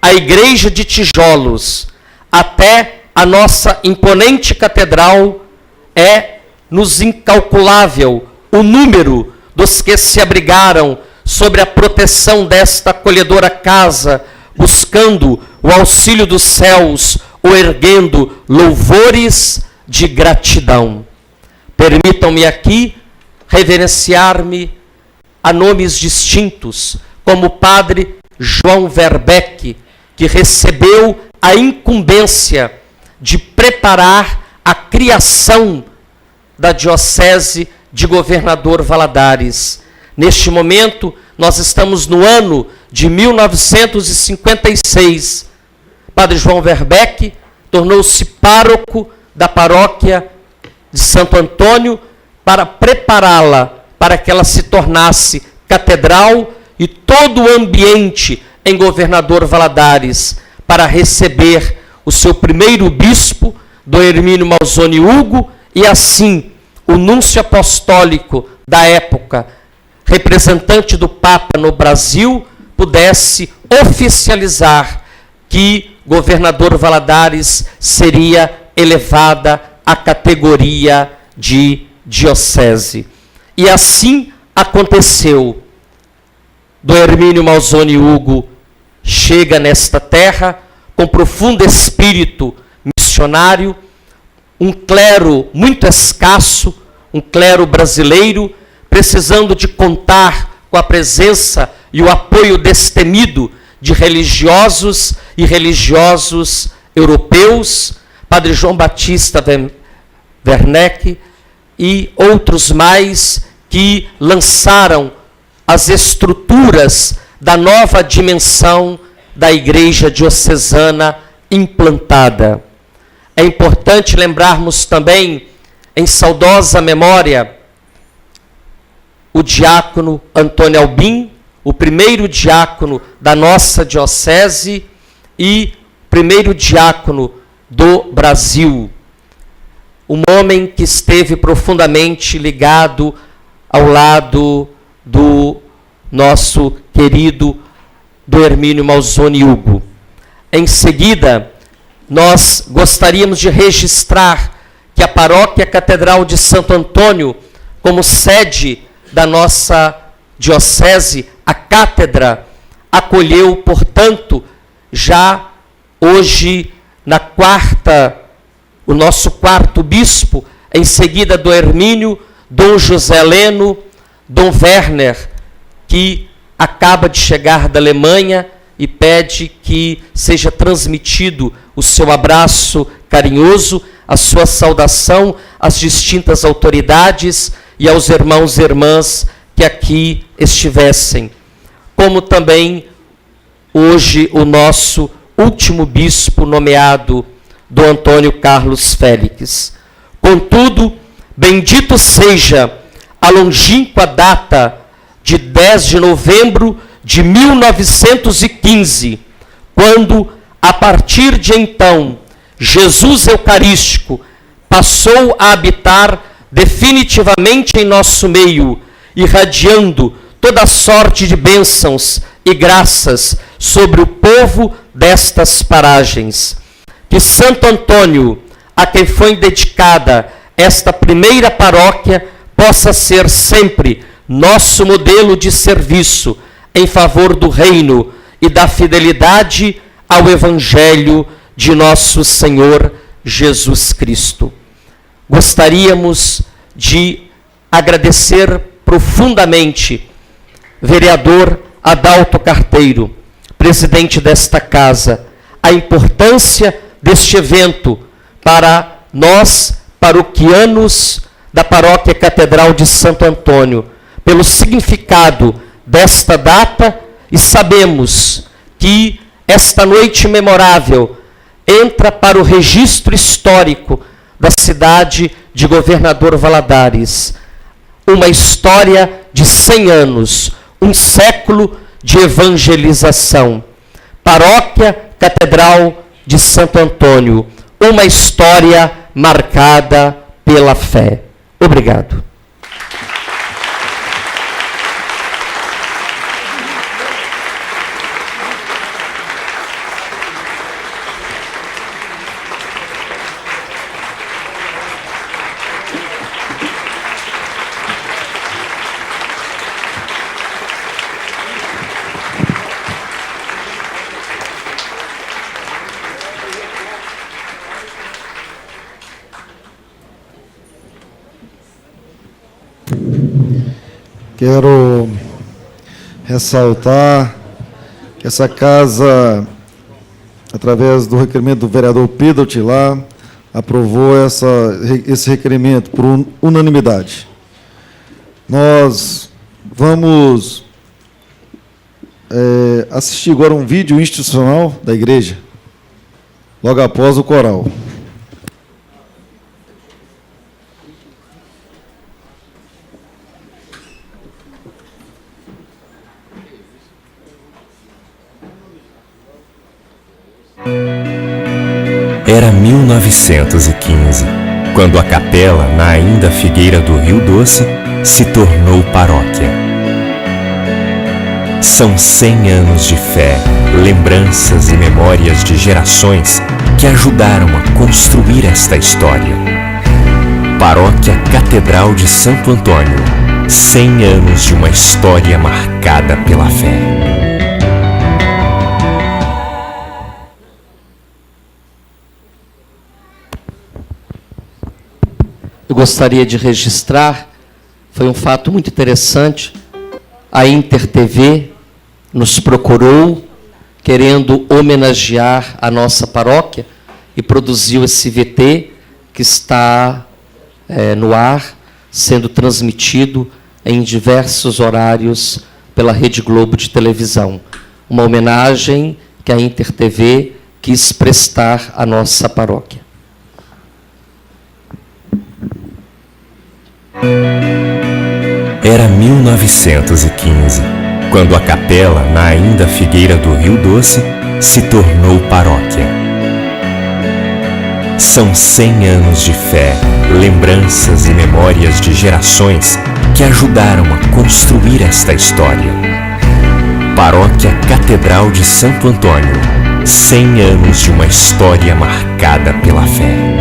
a igreja de tijolos, até a nossa imponente catedral, é-nos incalculável o número dos que se abrigaram sobre a proteção desta acolhedora casa, buscando o auxílio dos céus, ou erguendo louvores de gratidão. Permitam-me aqui reverenciar-me a nomes distintos, como o Padre João Verbeck, que recebeu a incumbência de preparar a criação da Diocese de Governador Valadares. Neste momento, nós estamos no ano de 1956. Padre João Verbeck tornou-se pároco da paróquia de Santo Antônio para prepará-la para que ela se tornasse catedral e todo o ambiente em Governador Valadares para receber o seu primeiro bispo, Dom Hermínio Malzone Hugo, e assim o núncio apostólico da época, representante do Papa no Brasil, pudesse oficializar que Governador Valadares seria elevada à categoria de diocese. E assim aconteceu. Dom Hermínio Malzone Hugo chega nesta terra com profundo espírito missionário, um clero muito escasso, um clero brasileiro, precisando de contar com a presença e o apoio destemido de religiosos e religiosos europeus, Padre João Batista Werneck e outros mais que lançaram as estruturas da nova dimensão da Igreja Diocesana implantada. É importante lembrarmos também, em saudosa memória, o diácono Antônio Albim, o primeiro diácono da nossa diocese e primeiro diácono do Brasil. Um homem que esteve profundamente ligado ao lado do nosso querido do Hermínio Malzone Hugo. Em seguida, nós gostaríamos de registrar que a Paróquia Catedral de Santo Antônio, como sede da nossa diocese, a cátedra, acolheu, portanto, já hoje, o nosso quarto bispo, em seguida do Hermínio, Dom José Leno, Dom Werner, que acaba de chegar da Alemanha e pede que seja transmitido o seu abraço carinhoso, a sua saudação às distintas autoridades e aos irmãos e irmãs que aqui estivessem. Como também hoje o nosso último bispo nomeado, do Antônio Carlos Félix. Contudo, bendito seja a longínqua data de 10 de novembro de 1915, quando, a partir de então, Jesus Eucarístico passou a habitar definitivamente em nosso meio, irradiando toda sorte de bênçãos e graças sobre o povo destas paragens. Que Santo Antônio, a quem foi dedicada esta primeira paróquia, possa ser sempre nosso modelo de serviço em favor do reino e da fidelidade ao Evangelho de nosso Senhor Jesus Cristo. Gostaríamos de agradecer profundamente, vereador Adalto Carteiro, presidente desta casa, a importância deste evento para nós, paroquianos da Paróquia Catedral de Santo Antônio, pelo significado desta data, e sabemos que esta noite memorável entra para o registro histórico da cidade de Governador Valadares. Uma história de 100 anos, um século de evangelização. Paróquia Catedral de Santo Antônio, uma história marcada pela fé. Obrigado. Quero ressaltar que essa casa, através do requerimento do vereador Pedro Tilar, aprovou esse requerimento por unanimidade. Nós vamos assistir agora um vídeo institucional da igreja, logo após o coral. Era 1915, quando a capela, na ainda Figueira do Rio Doce, se tornou paróquia. São 100 anos de fé, lembranças e memórias de gerações que ajudaram a construir esta história. Paróquia Catedral de Santo Antônio, 100 anos de uma história marcada pela fé. eu gostaria de registrar, foi um fato muito interessante, a InterTV nos procurou, querendo homenagear a nossa paróquia, e produziu esse VT, que está no ar, sendo transmitido em diversos horários pela Rede Globo de televisão. Uma homenagem que a InterTV quis prestar à nossa paróquia. Era 1915, quando a capela, na ainda Figueira do Rio Doce, se tornou paróquia. São 100 anos de fé, lembranças e memórias de gerações que ajudaram a construir esta história. Paróquia Catedral de Santo Antônio, 100 anos de uma história marcada pela fé.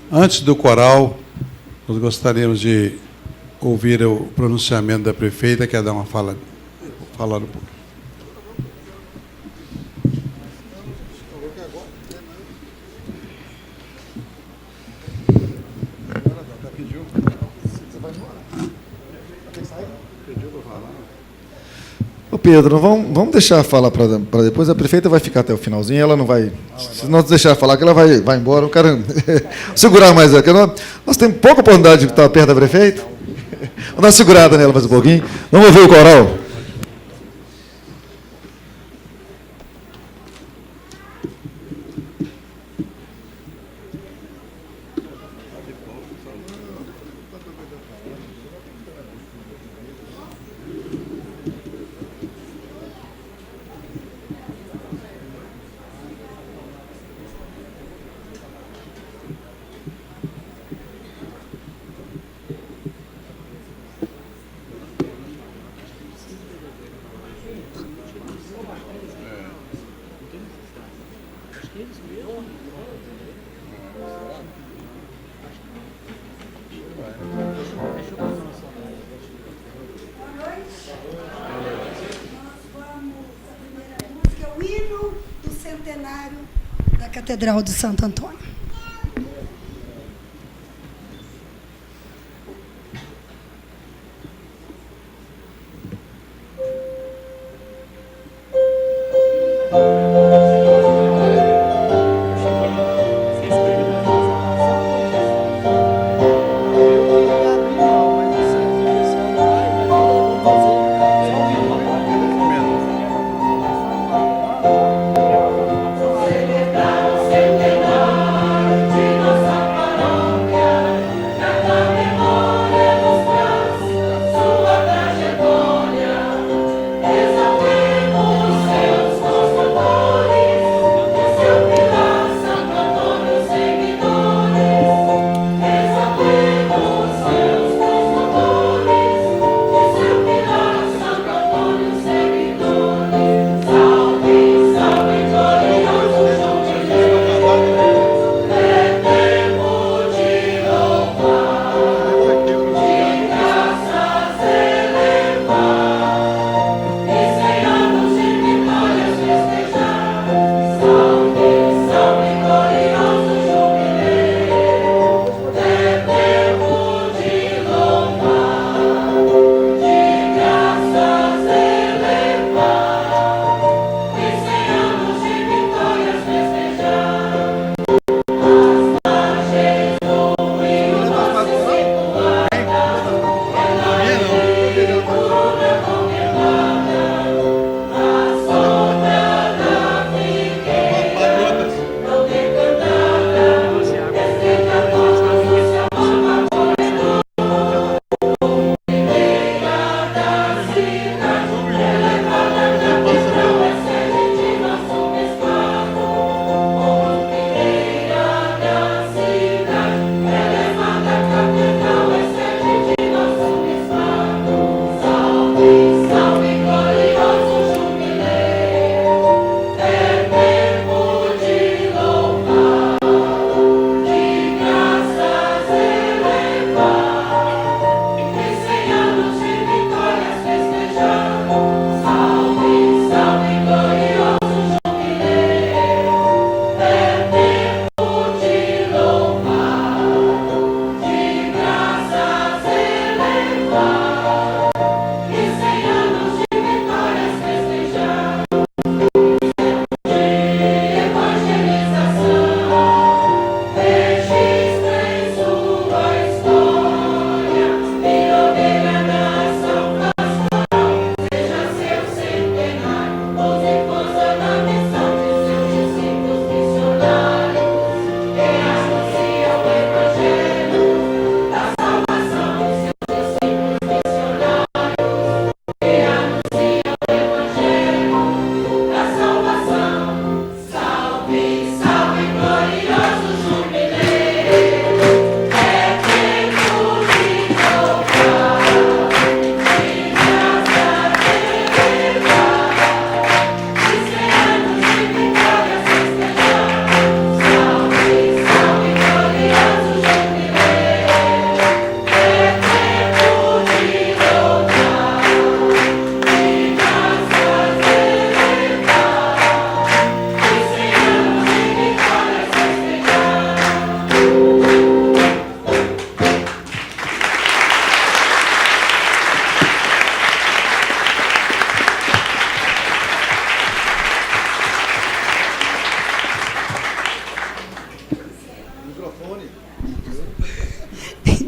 Antes do coral, nós gostaríamos de ouvir o pronunciamento da prefeita, que quer dar uma fala no público. Ô Pedro, vamos deixar falar para depois. A prefeita vai ficar até o finalzinho, ela não vai. Se nós deixar falar, que ela vai embora. Eu quero segurar mais aqui. Nós temos pouca oportunidade de estar perto da prefeita. Vamos dar uma segurada nela mais um pouquinho. Vamos ouvir o coral. Catedral de Santo Antônio.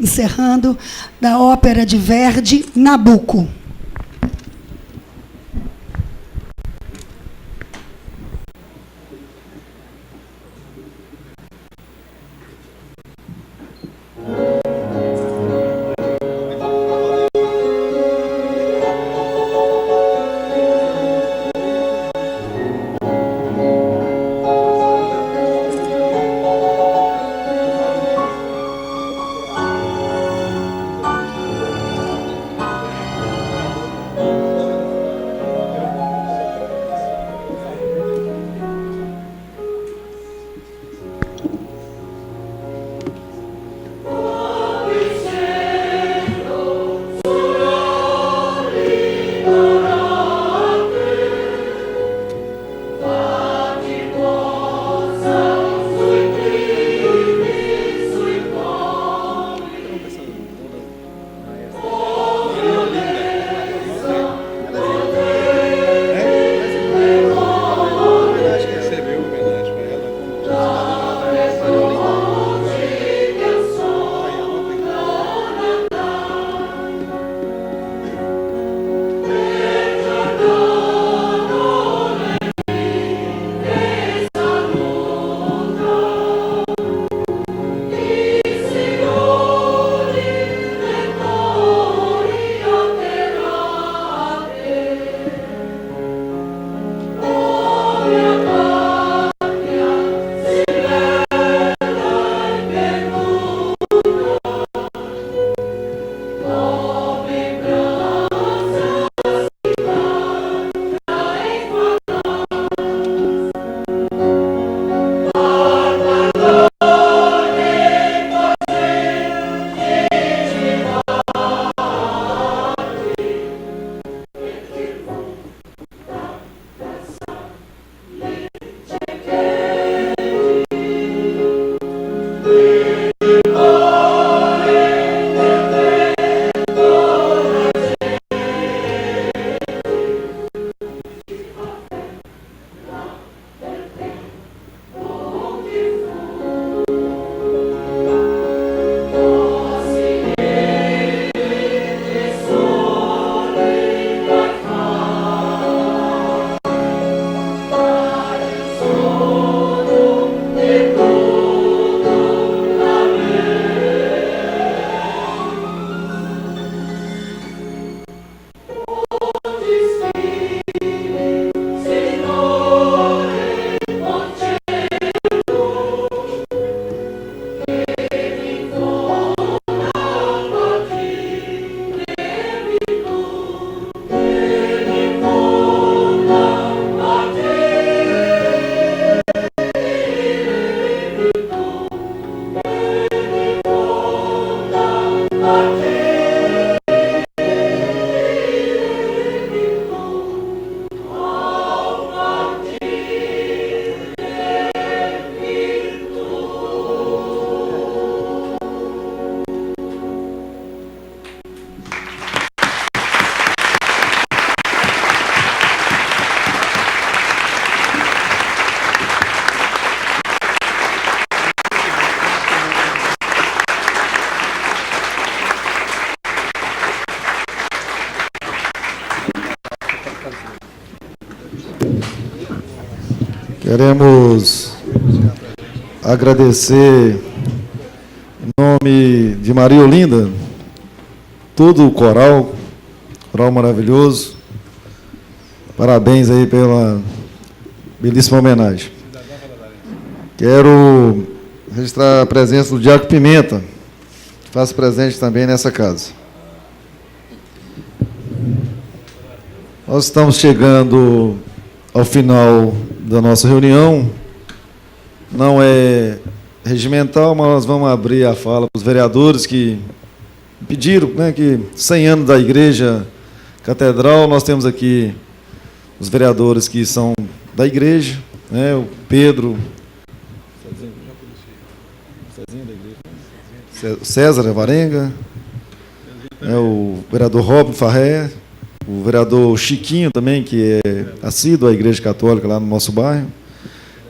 Encerrando, da ópera de Verdi, Nabucco. Queremos agradecer, em nome de Maria Olinda, todo o coral maravilhoso. Parabéns aí pela belíssima homenagem. Quero registrar a presença do Diácono Pimenta, que faz presente também nessa casa. Nós estamos chegando ao final da nossa reunião. Não é regimental, mas nós vamos abrir a fala para os vereadores que pediram, né, que 100 anos da Igreja Catedral. Nós temos aqui os vereadores que são da igreja, né, o Pedro, César Varenga, o vereador Robin Farré, o vereador Chiquinho também, que é assíduo à Igreja Católica lá no nosso bairro.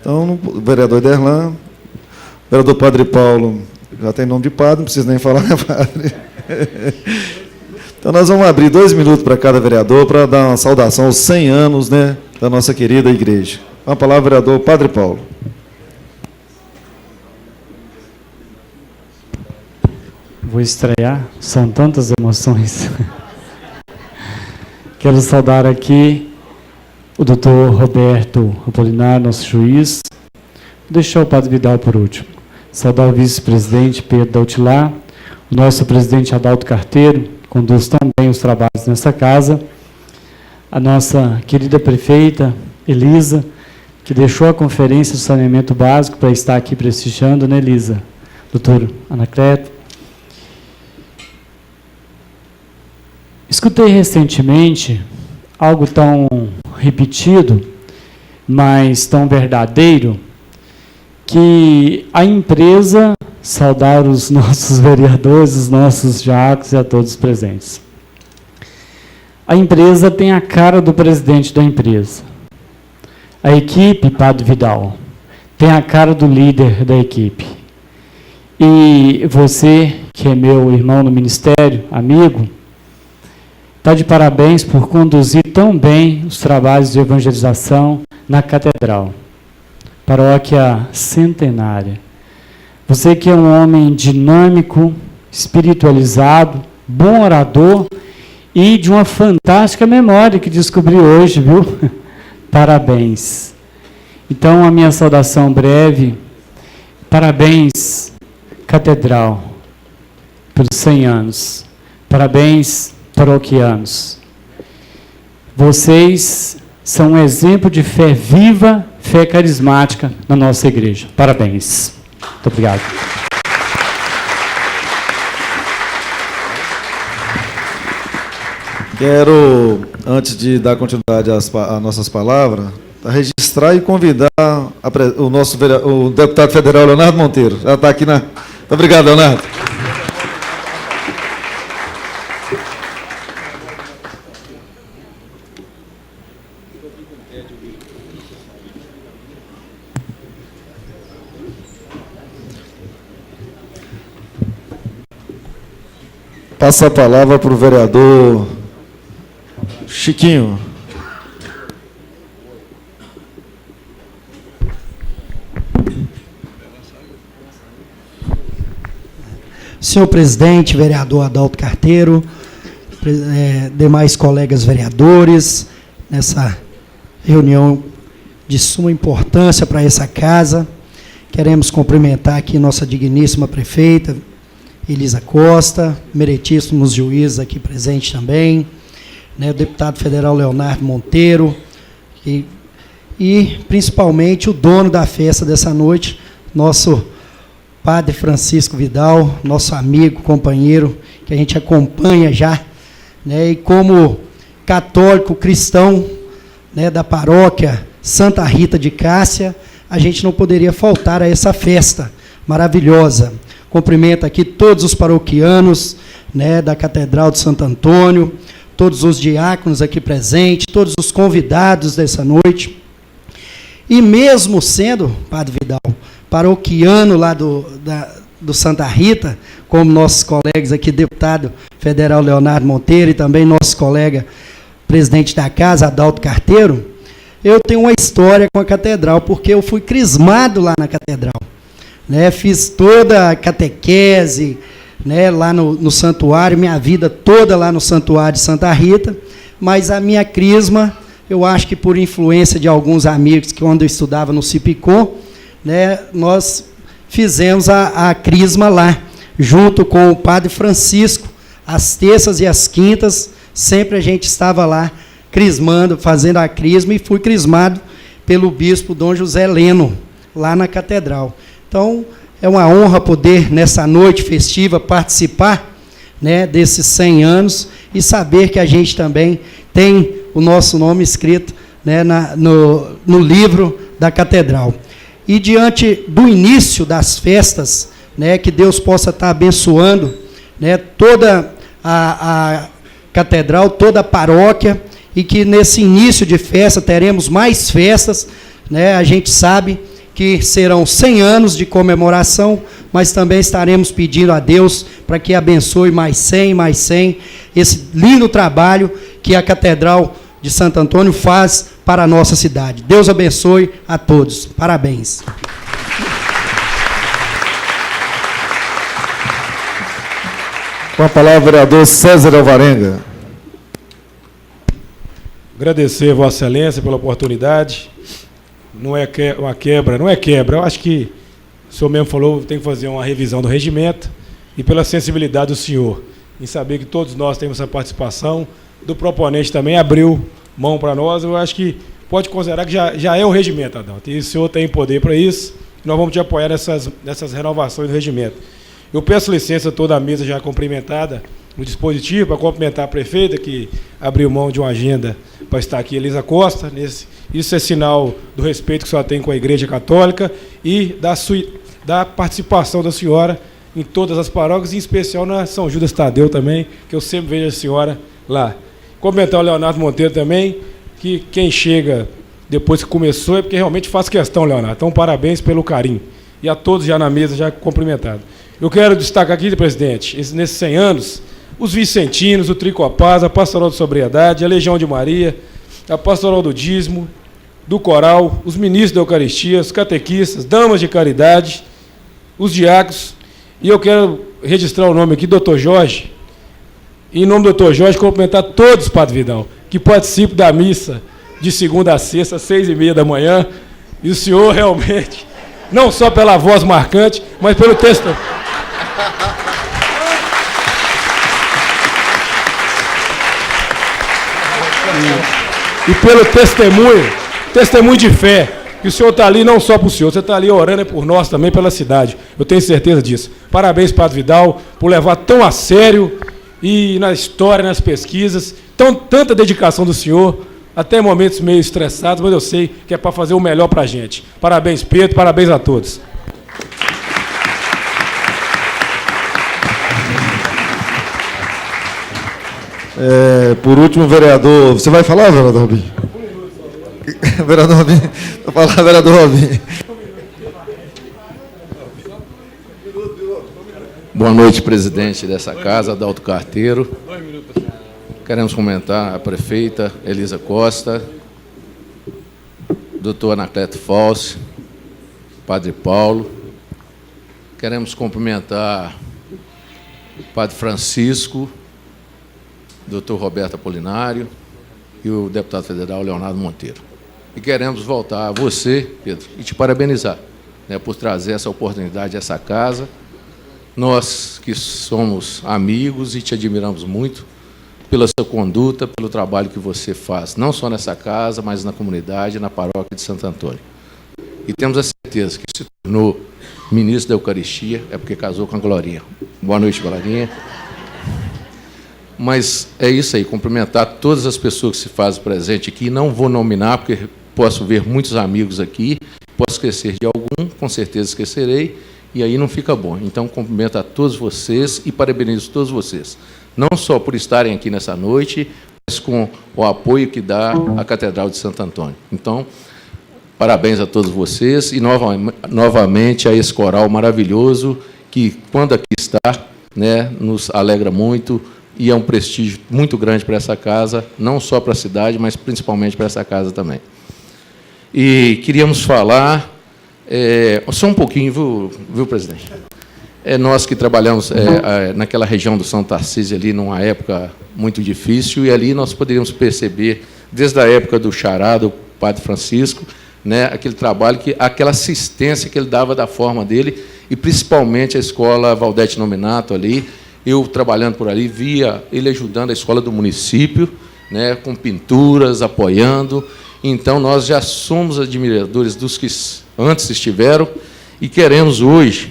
Então, o vereador Ederlan, o vereador Padre Paulo, já tem nome de padre, não precisa nem falar, né, padre? Então, nós vamos abrir 2 minutos para cada vereador para dar uma saudação aos 100 anos, né, da nossa querida igreja. Com a palavra, vereador Padre Paulo. Vou estrear, são tantas emoções. Quero saudar aqui o doutor Roberto Apolinário, nosso juiz. Vou deixar o padre Vidal por último. Saudar o vice-presidente Pedro Dautilar, o nosso presidente Adalto Carteiro, que conduz tão bem os trabalhos nessa casa, a nossa querida prefeita Elisa, que deixou a conferência do saneamento básico para estar aqui prestigiando, né, Elisa? Doutor Anacleto. Escutei recentemente algo tão repetido, mas tão verdadeiro, que a empresa saudar os nossos vereadores, os nossos diáconos e a todos os presentes. A empresa tem a cara do presidente da empresa. A equipe, Padre Vidal, tem a cara do líder da equipe. E você, que é meu irmão no ministério, amigo, está de parabéns por conduzir tão bem os trabalhos de evangelização na Catedral, paróquia centenária. Você que é um homem dinâmico, espiritualizado, bom orador e de uma fantástica memória que descobri hoje, viu? Parabéns. Então, a minha saudação breve. Parabéns, Catedral, pelos 100 anos. Parabéns, paroquianos. Vocês são um exemplo de fé viva, fé carismática na nossa igreja. Parabéns. Muito obrigado. Quero, antes de dar continuidade às nossas palavras, registrar e convidar o deputado federal Leonardo Monteiro. Já está aqui na... Muito obrigado, Leonardo. Passa a palavra para o vereador Chiquinho. Senhor presidente, vereador Adalto Carteiro, demais colegas vereadores, nessa reunião de suma importância para essa casa, queremos cumprimentar aqui nossa digníssima prefeita, Elisa Costa, meritíssimos juízes aqui presentes também, né, o deputado federal Leonardo Monteiro, e, principalmente o dono da festa dessa noite, nosso querido vereador Padre Paulo, né, que está aqui presente também. Queremos cumprimentar aqui nossa digníssima prefeita, Elisa Costa, meritíssimos juízes aqui presentes também, né, o deputado federal Leonardo Monteiro, e principalmente o dono da festa dessa noite, nosso Padre Francisco Vidal, nosso amigo, companheiro, que a gente acompanha já, né, e como católico cristão, né, da paróquia Santa Rita de Cássia, a gente não poderia faltar a essa festa maravilhosa. Cumprimento aqui todos os paroquianos, né, da Catedral de Santo Antônio, todos os diáconos aqui presentes, todos os convidados dessa noite. E mesmo sendo, Padre Vidal, paroquiano lá do Santa Rita, como nossos colegas aqui, deputado federal Leonardo Monteiro e também nosso colega presidente da casa, Adalto Carteiro, eu tenho uma história com a catedral, porque eu fui crismado lá na catedral, né? Fiz toda a catequese, né, lá no santuário, minha vida toda lá no santuário de Santa Rita, mas a minha crisma, eu acho que por influência de alguns amigos que quando eu estudava no Cipicó, né, nós fizemos a crisma lá, junto com o Padre Francisco, às terças e às quintas, sempre a gente estava lá crismando, fazendo a crisma, e fui crismado pelo bispo Dom José Leno, lá na catedral. Então, é uma honra poder, nessa noite festiva, participar, né, desses 100 anos e saber que a gente também tem o nosso nome escrito, né, no livro da catedral. E diante do início das festas, né, que Deus possa estar abençoando, né, toda a catedral, toda a paróquia, e que nesse início de festa teremos mais festas, né, a gente sabe que serão 100 anos de comemoração, mas também estaremos pedindo a Deus para que abençoe mais 100, esse lindo trabalho que a Catedral de Santo Antônio faz para a nossa cidade. Deus abençoe a todos. Parabéns. Com a palavra, o vereador César Alvarenga. Agradecer a Vossa Excelência pela oportunidade. Não é uma quebra, eu acho que o senhor mesmo falou, tem que fazer uma revisão do regimento, e pela sensibilidade do senhor, em saber que todos nós temos essa participação, do proponente também abriu mão para nós, eu acho que pode considerar que já é o regimento, Adalto, e o senhor tem poder para isso, nós vamos te apoiar nessas renovações do regimento. Eu peço licença a toda a mesa já cumprimentada no dispositivo, para cumprimentar a prefeita, que abriu mão de uma agenda para estar aqui, Elisa Costa. Isso é sinal do respeito que a senhora tem com a Igreja Católica e da participação da senhora em todas as paróquias, em especial na São Judas Tadeu também, que eu sempre vejo a senhora lá. Cumprimentar o Leonardo Monteiro também, que quem chega depois que começou é porque realmente faz questão, Leonardo. Então, parabéns pelo carinho. E a todos já na mesa, já cumprimentado. Eu quero destacar aqui, presidente, nesses 100 anos, os vicentinos, o Tricopaz, a Pastoral de Sobriedade, a Legião de Maria, a Pastoral do Dízimo, do Coral, os ministros da Eucaristia, os catequistas, damas de caridade, os diáconos, e eu quero registrar o nome aqui, doutor Jorge, e em nome do doutor Jorge, cumprimentar todos, Padre Vidal, que participam da missa de segunda a sexta, às 6h30 da manhã, e o senhor realmente, não só pela voz marcante, mas pelo texto... E pelo testemunho de fé, que o senhor está ali não só para o senhor, você está ali orando por nós também, pela cidade. Eu tenho certeza disso. Parabéns, Padre Vidal, por levar tão a sério e na história, nas pesquisas, tanta dedicação do senhor, até momentos meio estressados, mas eu sei que é para fazer o melhor para a gente. Parabéns, Pedro, parabéns a todos. Por último, vereador... Você vai falar, vereador Robinho? Vereador Robinho. Vou falar, vereador Robinho. Boa noite, presidente dessa casa, Adalto Carteiro. Queremos comentar a prefeita Elisa Costa, doutor Anacleto Falsi, Padre Paulo. Queremos cumprimentar o Padre Francisco, doutor Roberto Apolinário e o deputado federal Leonardo Monteiro. E queremos voltar a você, Pedro, e te parabenizar, né, por trazer essa oportunidade a essa casa. Nós que somos amigos e te admiramos muito pela sua conduta, pelo trabalho que você faz, não só nessa casa, mas na comunidade, na paróquia de Santo Antônio. E temos a certeza certeza que se tornou ministro da Eucaristia é porque casou com a Glorinha. Boa noite, Glorinha. Mas é isso aí, cumprimentar todas as pessoas que se fazem presente aqui. Não vou nominar, porque posso ver muitos amigos aqui, posso esquecer de algum, com certeza esquecerei, e aí não fica bom. Então, cumprimento a todos vocês e parabenizo todos vocês, não só por estarem aqui nessa noite, mas com o apoio que dá a Catedral de Santo Antônio. Então, parabéns a todos vocês e, novamente, a esse coral maravilhoso, que, quando aqui está, né, nos alegra muito, e é um prestígio muito grande para essa casa, não só para a cidade, mas principalmente para essa casa também. E queríamos falar, só um pouquinho, viu, presidente? Nós que trabalhamos naquela região do São Tarcísio, ali, numa época muito difícil, e ali nós poderíamos perceber, desde a época do Xará, do Padre Francisco, né, aquele trabalho, aquela assistência que ele dava da forma dele, e principalmente a escola Valdete Nominato ali. Eu, trabalhando por ali, via ele ajudando a escola do município, né, com pinturas, apoiando. Então, nós já somos admiradores dos que antes estiveram e queremos hoje,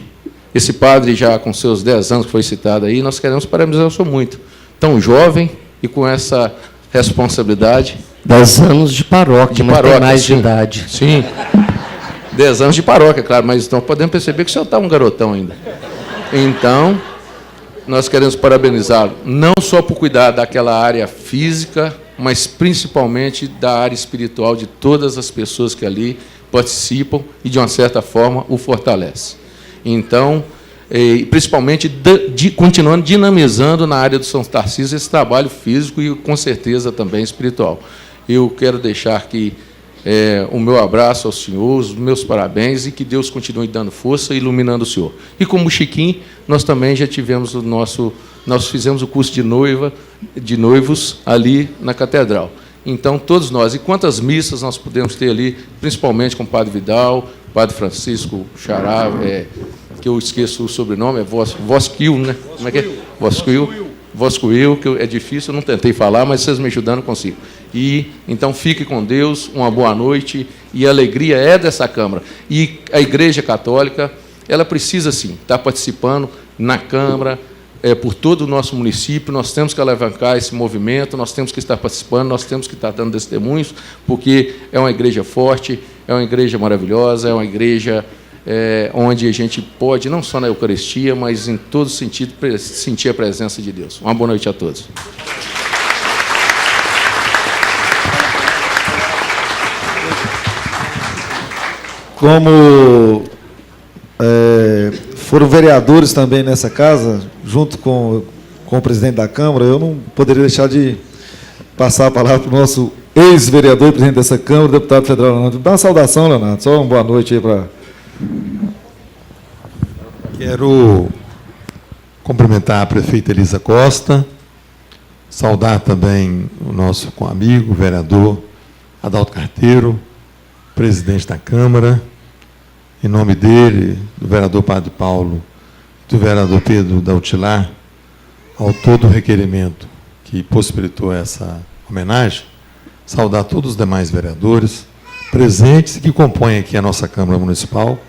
esse padre já com seus 10 anos que foi citado aí, nós queremos parabenizar o senhor muito. Tão jovem e com essa responsabilidade. 10 anos de paróquia, mas tem mais de idade. Sim, 10 anos de paróquia, claro, mas então podemos perceber que o senhor está um garotão ainda. Então, nós queremos parabenizá-lo, não só por cuidar daquela área física, mas principalmente da área espiritual de todas as pessoas que ali participam e, de uma certa forma, o fortalece. Então, principalmente continuando dinamizando na área do São Tarcísio esse trabalho físico e, com certeza, também espiritual. Eu quero deixar aqui o meu abraço ao senhor, os meus parabéns, e que Deus continue dando força e iluminando o senhor. E como Chiquinho, nós também já tivemos nós fizemos o curso de noivos ali na Catedral. Então, todos nós, e quantas missas nós pudemos ter ali, principalmente com o Padre Vidal, Padre Francisco Xará, que eu esqueço o sobrenome, Vosquil, né? Como é que é? Vosquil, que é difícil, eu não tentei falar, mas vocês me ajudando, eu consigo. E, então, fique com Deus, uma boa noite, e a alegria é dessa Câmara. E a Igreja Católica, ela precisa, sim, estar participando na Câmara, por todo o nosso município. Nós temos que alavancar esse movimento, nós temos que estar participando, nós temos que estar dando testemunhos, porque é uma igreja forte, é uma igreja maravilhosa, é uma igreja onde a gente pode, não só na Eucaristia, mas em todo sentido, sentir a presença de Deus. Uma boa noite a todos. Como foram vereadores também nessa casa, junto com o presidente da Câmara, eu não poderia deixar de passar a palavra para o nosso ex-vereador e presidente dessa Câmara, deputado federal Leonardo. Dá uma saudação, Leonardo, só uma boa noite aí para... Quero cumprimentar a prefeita Elisa Costa, saudar também o nosso amigo, o vereador Adalto Carteiro, presidente da Câmara, em nome dele, do vereador Padre Paulo, do vereador Pedro Dautilar, autor do requerimento que possibilitou essa homenagem, saudar todos os demais vereadores presentes que compõem aqui a nossa Câmara Municipal.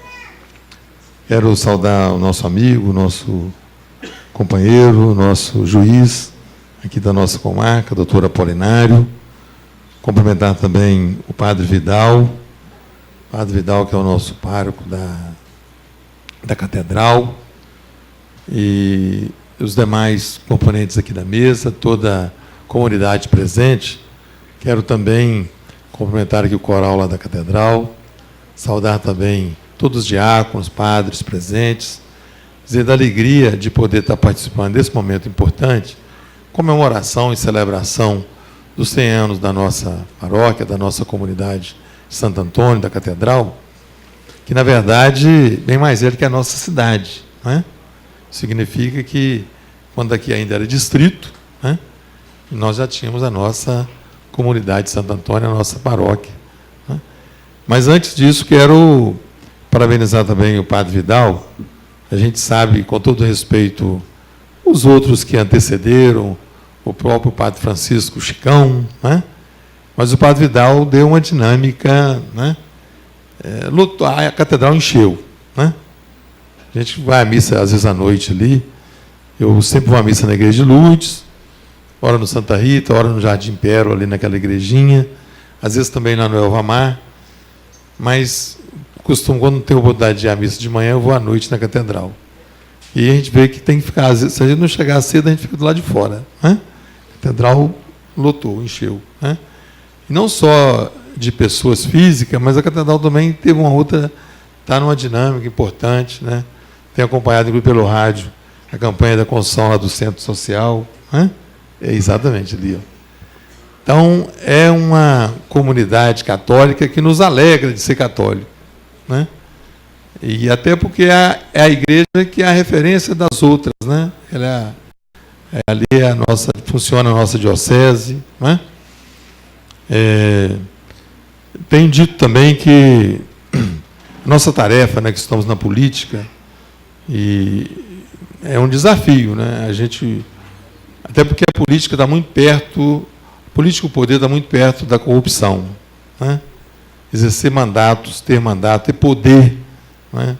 Quero saudar o nosso amigo, o nosso companheiro, o nosso juiz aqui da nossa comarca, doutor Apolinário. Cumprimentar também o Padre Vidal, que é o nosso pároco da Catedral, e os demais componentes aqui da mesa, toda a comunidade presente. Quero também cumprimentar aqui o coral lá da Catedral, saudar também todos os diáconos, padres presentes, dizer da alegria de poder estar participando desse momento importante, comemoração e celebração dos 100 anos da nossa paróquia, da nossa comunidade de Santo Antônio, da Catedral, que, na verdade, bem mais velho que a nossa cidade, não é? Significa que, quando aqui ainda era distrito, né, nós já tínhamos a nossa comunidade de Santo Antônio, a nossa paróquia, né? Mas, antes disso, quero parabenizar também o Padre Vidal. A gente sabe, com todo respeito, os outros que antecederam, o próprio Padre Francisco Chicão, né? Mas o Padre Vidal deu uma dinâmica, né, a catedral encheu, né? A gente vai à missa, às vezes, à noite ali. Eu sempre vou à missa na igreja de Lourdes, ora no Santa Rita, ora no Jardim Pérola, ali naquela igrejinha, às vezes também lá no Elvamar, mas costumo, quando tenho oportunidade de ir à missa de manhã, eu vou à noite na catedral. E a gente vê que tem que ficar, às vezes, se a gente não chegar cedo, a gente fica do lado de fora, né? A catedral lotou, encheu, né? E não só de pessoas físicas, mas a catedral também teve uma outra, está numa dinâmica importante, né? Tenho acompanhado, inclusive pelo rádio, a campanha da construção lá do Centro Social, né? É exatamente ali, ó. Então, é uma comunidade católica que nos alegra de ser católico, né? E até porque é a igreja que é a referência das outras, né? Ela ali funciona a nossa diocese, né? Tenho dito também que nossa tarefa, né, que estamos na política, e é um desafio, né? A gente, até porque a política está muito perto, o político poder está muito perto da corrupção, né? Exercer mandatos, ter mandato, ter poder, né?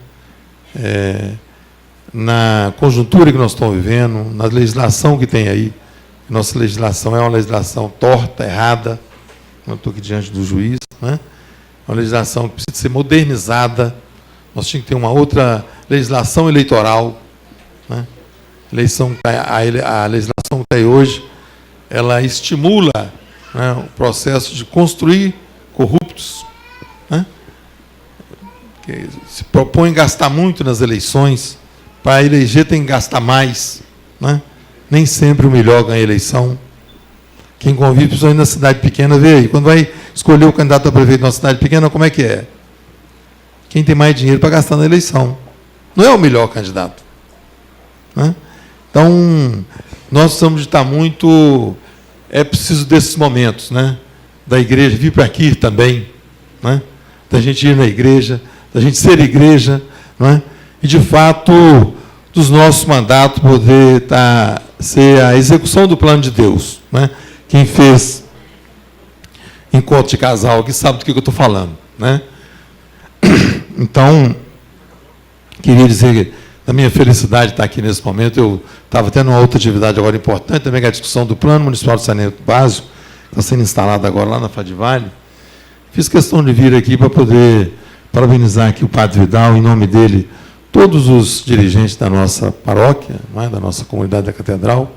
Na conjuntura que nós estamos vivendo, na legislação que tem aí, nossa legislação é uma legislação torta, errada, não estou aqui diante do juiz, né? É uma legislação que precisa ser modernizada. Nós tínhamos que ter uma outra legislação eleitoral, né? A legislação que está aí hoje, ela estimula, né, o processo de construir corruptos, né? Que se propõe gastar muito nas eleições. Para eleger tem que gastar mais, né? Nem sempre o melhor ganha a eleição. Quem convive, principalmente na cidade pequena, vê aí. Quando vai escolher o candidato a prefeito numa cidade pequena, como é que é? Quem tem mais dinheiro para gastar na eleição. Não é o melhor candidato, né? Então, nós precisamos de estar muito... É preciso desses momentos, né? Da igreja, vir para aqui também, né? Da gente ir na igreja, da gente ser igreja, não é? E, de fato, dos nossos mandatos poder ser a execução do plano de Deus, né? Quem fez encontro de casal aqui sabe do que eu estou falando, né? Então, queria dizer da minha felicidade de estar aqui nesse momento. Eu estava tendo uma outra atividade agora importante, também que é a discussão do Plano Municipal de Saneamento Básico, que está sendo instalado agora lá na Fadivale. Fiz questão de vir aqui para poder parabenizar aqui o Padre Vidal, em nome dele, todos os dirigentes da nossa paróquia, não é? Da nossa comunidade da Catedral,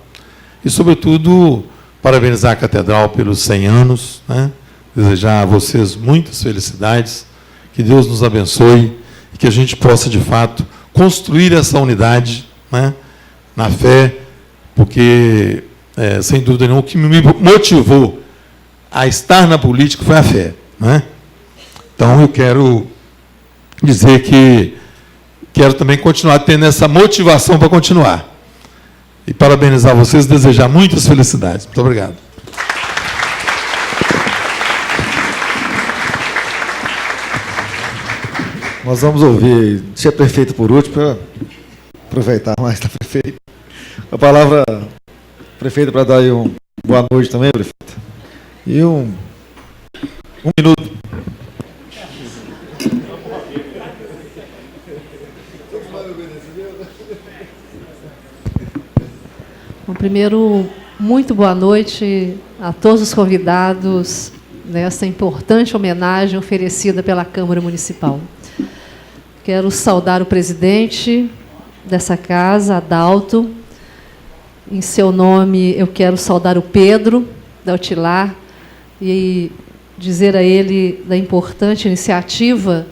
e, sobretudo, parabenizar a Catedral pelos 100 anos, né? Desejar a vocês muitas felicidades, que Deus nos abençoe e que a gente possa, de fato, construir essa unidade, né, na fé, porque, sem dúvida nenhuma, o que me motivou a estar na política foi a fé, né? Então, eu quero dizer que quero também continuar tendo essa motivação para continuar. E parabenizar vocês e desejar muitas felicidades. Muito obrigado. Nós vamos ouvir, deixa a prefeita por último, para aproveitar mais da prefeita. A palavra, prefeita, para dar aí boa noite também, prefeita. E um minuto. Bom, primeiro, muito boa noite a todos os convidados nessa importante homenagem oferecida pela Câmara Municipal. Quero saudar o presidente dessa casa, Adalto. Em seu nome, eu quero saudar o Pedro, da Utilar, e dizer a ele da importante iniciativa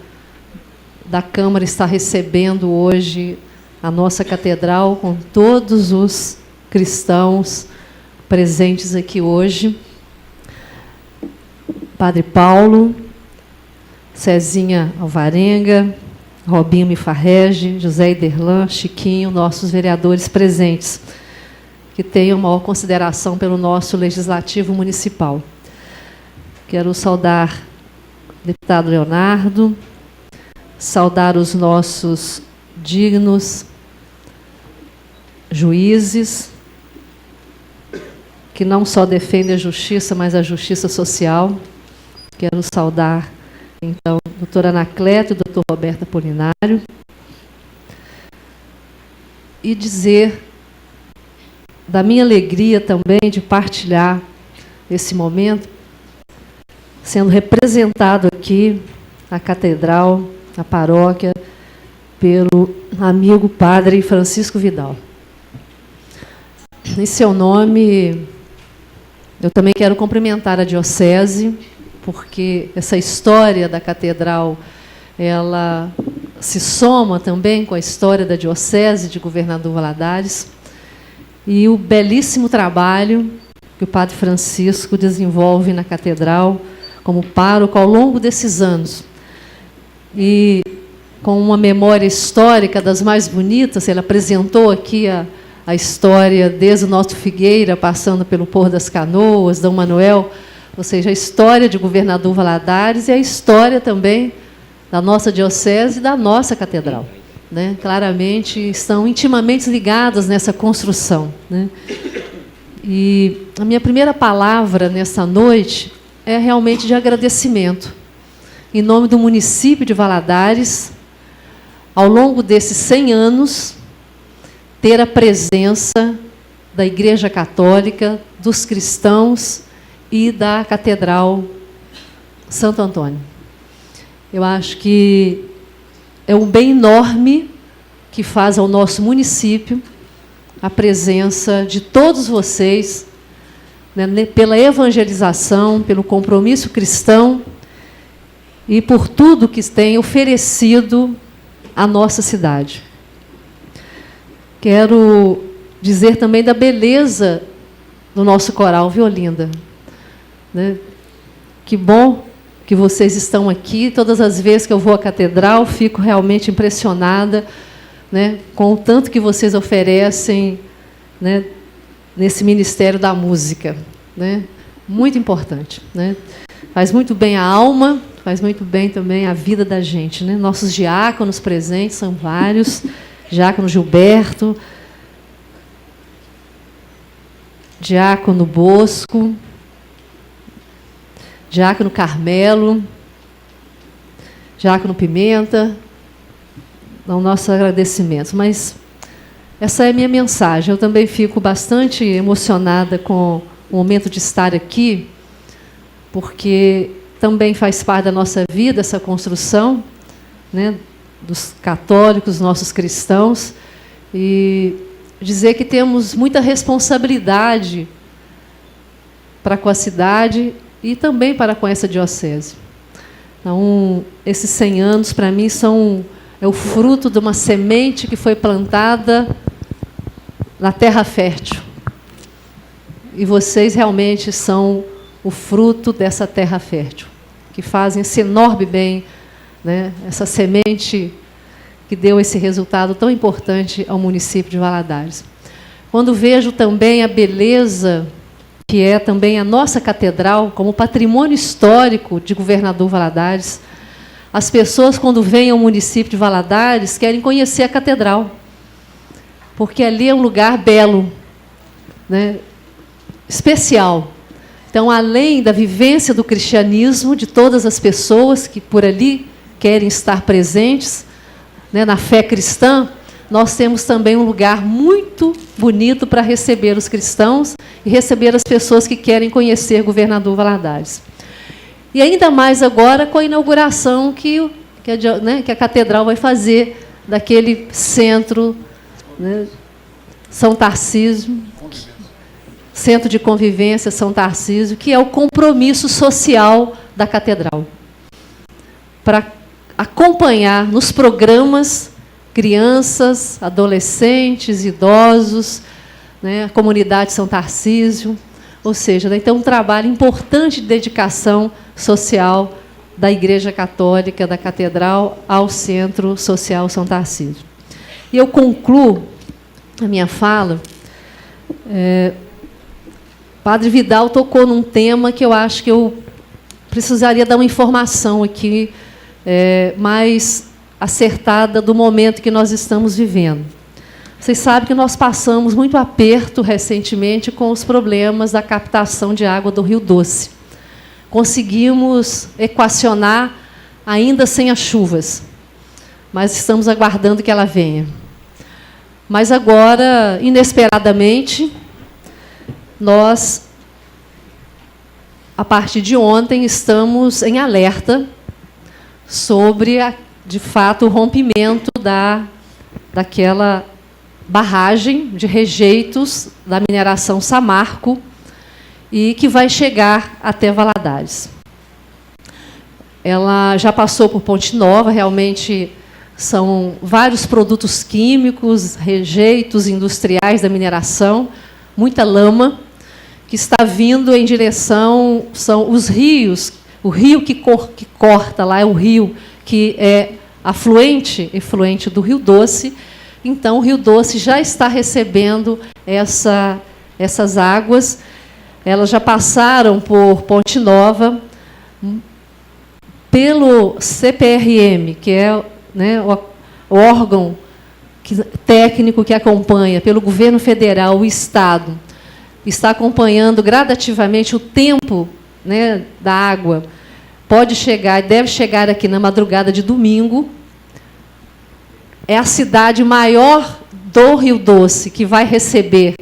da Câmara estar recebendo hoje a nossa catedral, com todos os cristãos presentes aqui hoje. Padre Paulo, Cezinha Alvarenga, Robinho Mifarrege, José Iderlan, Chiquinho, nossos vereadores presentes, que tenham maior consideração pelo nosso Legislativo Municipal. Quero saudar o deputado Leonardo, saudar os nossos dignos juízes, que não só defendem a justiça, mas a justiça social. Quero saudar então, doutor Anacleto e doutor Roberto Apolinário, e dizer da minha alegria também de partilhar esse momento, sendo representado aqui a catedral, a paróquia, pelo amigo padre Francisco Vidal. Em seu nome, eu também quero cumprimentar a diocese, porque essa história da catedral, ela se soma também com a história da diocese de Governador Valadares, e o belíssimo trabalho que o padre Francisco desenvolve na catedral como pároco ao longo desses anos. E com uma memória histórica das mais bonitas, ele apresentou aqui a história desde o Nosso Figueira, passando pelo Porto das Canoas, Dom Manuel, ou seja, a história de Governador Valadares e a história também da nossa diocese e da nossa catedral, né? Claramente estão intimamente ligadas nessa construção, né? E a minha primeira palavra nessa noite é realmente de agradecimento, em nome do município de Valadares, ao longo desses 100 anos, ter a presença da Igreja Católica, dos cristãos e da Catedral Santo Antônio. Eu acho que é um bem enorme que faz ao nosso município a presença de todos vocês, né, pela evangelização, pelo compromisso cristão e por tudo que tem oferecido à nossa cidade. Quero dizer também da beleza do nosso coral Violinda, né? Que bom que vocês estão aqui. Todas as vezes que eu vou à catedral, fico realmente impressionada, né, com o tanto que vocês oferecem, né, nesse Ministério da Música, né? Muito importante, né? Faz muito bem a alma, faz muito bem também a vida da gente, né? Nossos diáconos presentes são vários, diácono Gilberto, diácono Bosco, diácono Carmelo, diácono Pimenta, dão nossos agradecimentos. Mas essa é a minha mensagem. Eu também fico bastante emocionada com o momento de estar aqui, porque também faz parte da nossa vida essa construção, né, dos católicos, nossos cristãos, e dizer que temos muita responsabilidade para com a cidade e também para com essa diocese. Então, esses 100 anos, para mim, é o fruto de uma semente que foi plantada na terra fértil. E vocês realmente são o fruto dessa terra fértil, que fazem esse enorme bem, né, essa semente que deu esse resultado tão importante ao município de Valadares. Quando vejo também a beleza que é também a nossa catedral, como patrimônio histórico de Governador Valadares, as pessoas, quando vêm ao município de Valadares, querem conhecer a catedral, porque ali é um lugar belo, né, especial. Então, além da vivência do cristianismo, de todas as pessoas que por ali querem estar presentes, né, na fé cristã, nós temos também um lugar muito bonito para receber os cristãos e receber as pessoas que querem conhecer Governador Valadares. E ainda mais agora com a inauguração que a catedral vai fazer daquele centro, né, São Tarcísio, Centro de Convivência São Tarcísio, que é o compromisso social da catedral, para acompanhar nos programas crianças, adolescentes, idosos, né, a comunidade São Tarcísio, ou seja, né, então um trabalho importante de dedicação social da Igreja Católica, da Catedral, ao Centro Social São Tarcísio. E eu concluo a minha fala. Padre Vidal tocou num tema que eu acho que eu precisaria dar uma informação aqui mais acertada do momento que nós estamos vivendo. Vocês sabem que nós passamos muito aperto recentemente com os problemas da captação de água do Rio Doce. Conseguimos equacionar ainda sem as chuvas, mas estamos aguardando que ela venha. Mas agora, inesperadamente, nós, a partir de ontem, estamos em alerta sobre, de fato, o rompimento daquela barragem de rejeitos da mineração Samarco e que vai chegar até Valadares. Ela já passou por Ponte Nova, realmente são vários produtos químicos, rejeitos industriais da mineração, muita lama, que está vindo em direção, são os rios, o rio que corta lá é o rio que é efluente do Rio Doce. Então, o Rio Doce já está recebendo essas águas. Elas já passaram por Ponte Nova, pelo CPRM, que é, né, o órgão técnico que acompanha, pelo governo federal, o Estado, está acompanhando gradativamente o tempo, né, da água. Pode chegar, deve chegar aqui na madrugada de domingo. É a cidade maior do Rio Doce que vai receber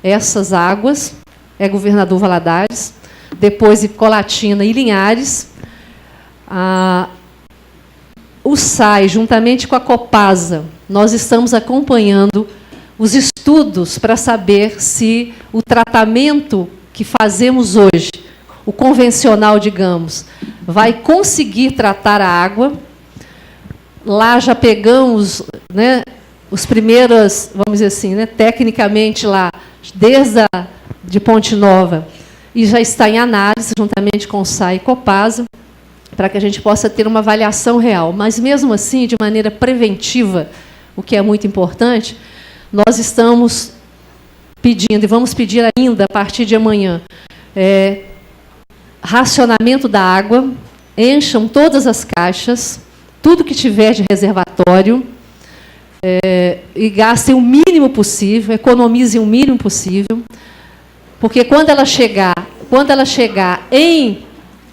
essas águas, é Governador Valadares, depois Colatina e Linhares. O SAI, juntamente com a Copasa, nós estamos acompanhando os estudos para saber se o tratamento que fazemos hoje, o convencional, digamos, vai conseguir tratar a água. Lá já pegamos, né, os primeiros, vamos dizer assim, né, tecnicamente lá, desde de Ponte Nova, e já está em análise, juntamente com o SAI e Copasa, para que a gente possa ter uma avaliação real. Mas, mesmo assim, de maneira preventiva, o que é muito importante, nós estamos pedindo, e vamos pedir ainda, a partir de amanhã, racionamento da água, encham todas as caixas, tudo que tiver de reservatório, e gastem o mínimo possível, economizem o mínimo possível, porque quando ela chegar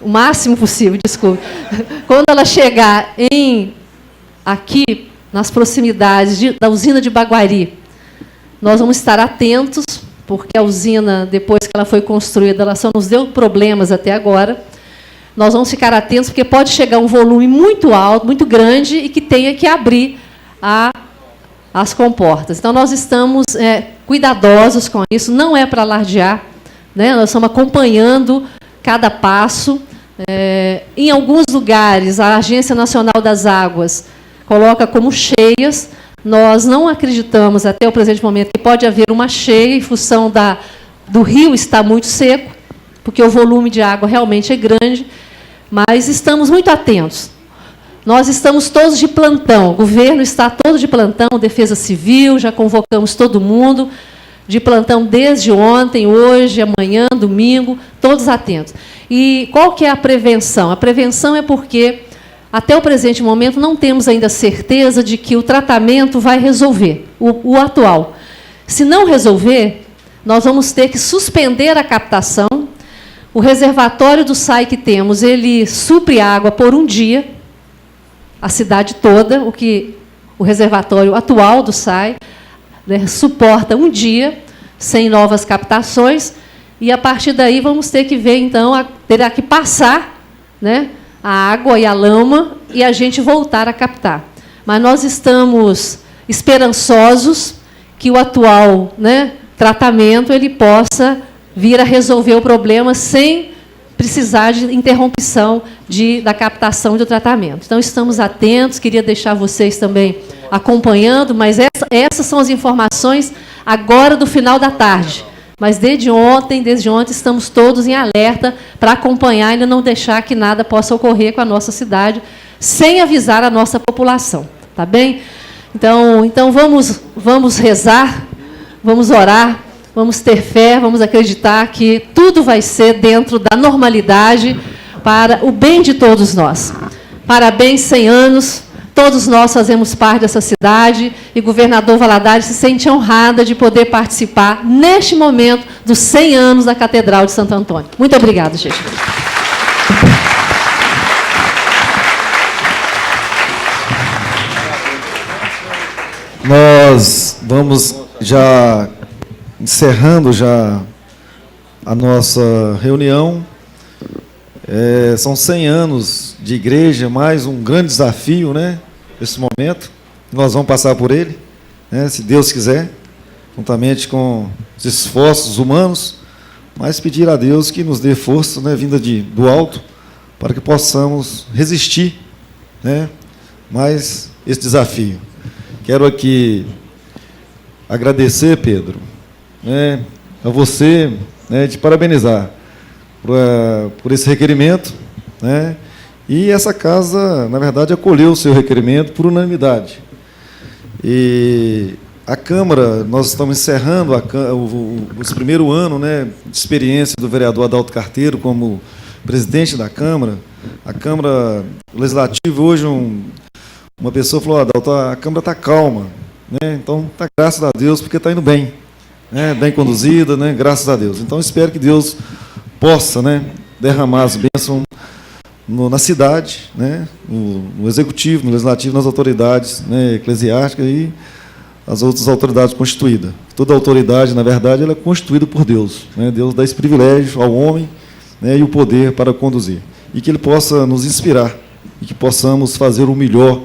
o máximo possível, desculpe, quando ela chegar aqui, nas proximidades da usina de Baguari, nós vamos estar atentos, porque a usina, depois que ela foi construída, ela só nos deu problemas até agora. Nós vamos ficar atentos, porque pode chegar um volume muito alto, muito grande, e que tenha que abrir as comportas. Então, nós estamos cuidadosos com isso, não é para alardear, né? Nós estamos acompanhando cada passo. Em alguns lugares, a Agência Nacional das Águas coloca como cheias. Nós não acreditamos, até o presente momento, que pode haver uma cheia em função do rio estar muito seco, porque o volume de água realmente é grande, mas estamos muito atentos. Nós estamos todos de plantão, o governo está todo de plantão, Defesa Civil, já convocamos todo mundo, de plantão desde ontem, hoje, amanhã, domingo, todos atentos. E qual que é a prevenção? A prevenção é porque, até o presente momento, não temos ainda certeza de que o tratamento vai resolver, o atual. Se não resolver, nós vamos ter que suspender a captação. O reservatório do SAI que temos, ele supre água por um dia, a cidade toda, o que o reservatório atual do SAI, né, suporta um dia, sem novas captações, e a partir daí vamos ter que ver, então, terá que passar, né, a água e a lama, e a gente voltar a captar. Mas nós estamos esperançosos que o atual, né, tratamento ele possa vir a resolver o problema sem precisar de interrupção da captação e do tratamento. Então, estamos atentos, queria deixar vocês também acompanhando, mas essas são as informações agora do final da tarde. Mas desde ontem estamos todos em alerta para acompanhar e não deixar que nada possa ocorrer com a nossa cidade sem avisar a nossa população. Tá bem? Então vamos rezar, vamos orar, vamos ter fé, vamos acreditar que tudo vai ser dentro da normalidade para o bem de todos nós. Parabéns, 100 anos. Todos nós fazemos parte dessa cidade e o governador Valadares se sente honrada de poder participar, neste momento, dos 100 anos da Catedral de Santo Antônio. Muito obrigada, gente. Nós vamos já encerrando já a nossa reunião. São 100 anos de igreja, mais um grande desafio, né? Nesse momento, nós vamos passar por ele, né, se Deus quiser, juntamente com os esforços humanos, mas pedir a Deus que nos dê força, né, vinda do alto, para que possamos resistir, né, mais esse desafio. Quero aqui agradecer, Pedro, né, a você, né, te parabenizar por esse requerimento, né, e essa casa, na verdade, acolheu o seu requerimento por unanimidade. E a Câmara, nós estamos encerrando esse primeiro ano, né, de experiência do vereador Adalto Carteiro como presidente da Câmara. A Câmara Legislativa, hoje uma pessoa falou: Adalto, a Câmara está calma, né? Então, tá, graças a Deus, porque está indo bem, né, bem conduzida, né, graças a Deus. Então, espero que Deus possa, né, derramar as bênçãos na cidade, né, no Executivo, no Legislativo, nas autoridades, né, eclesiásticas e as outras autoridades constituídas. Toda autoridade, na verdade, ela é constituída por Deus, né? Deus dá esse privilégio ao homem, né, e o poder para conduzir. E que Ele possa nos inspirar e que possamos fazer o melhor,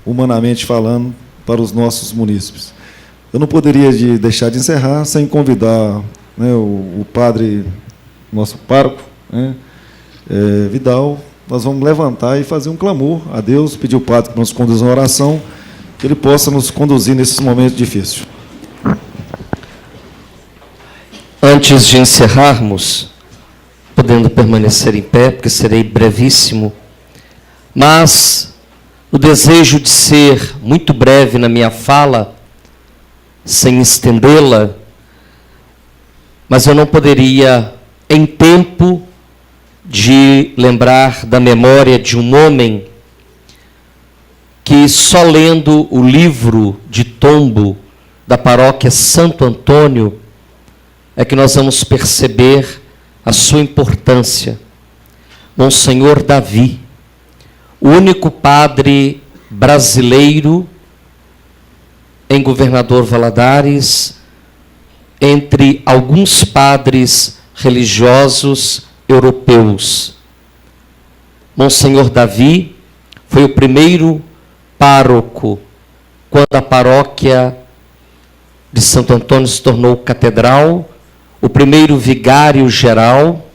humanamente falando, para os nossos munícipes. Eu não poderia deixar de encerrar sem convidar, né, o padre, nosso pároco, né, Vidal. Nós vamos levantar e fazer um clamor a Deus, pedir ao padre que nos conduza uma oração, que ele possa nos conduzir nesses momentos difíceis. Antes de encerrarmos, podendo permanecer em pé, porque serei brevíssimo, mas o desejo de ser muito breve na minha fala, sem estendê-la, mas eu não poderia, em tempo, de lembrar da memória de um homem que, só lendo o livro de tombo da paróquia Santo Antônio, é que nós vamos perceber a sua importância. Monsenhor Davi, o único padre brasileiro em Governador Valadares, entre alguns padres religiosos europeus. Monsenhor Davi foi o primeiro pároco quando a paróquia de Santo Antônio se tornou catedral, o primeiro vigário geral.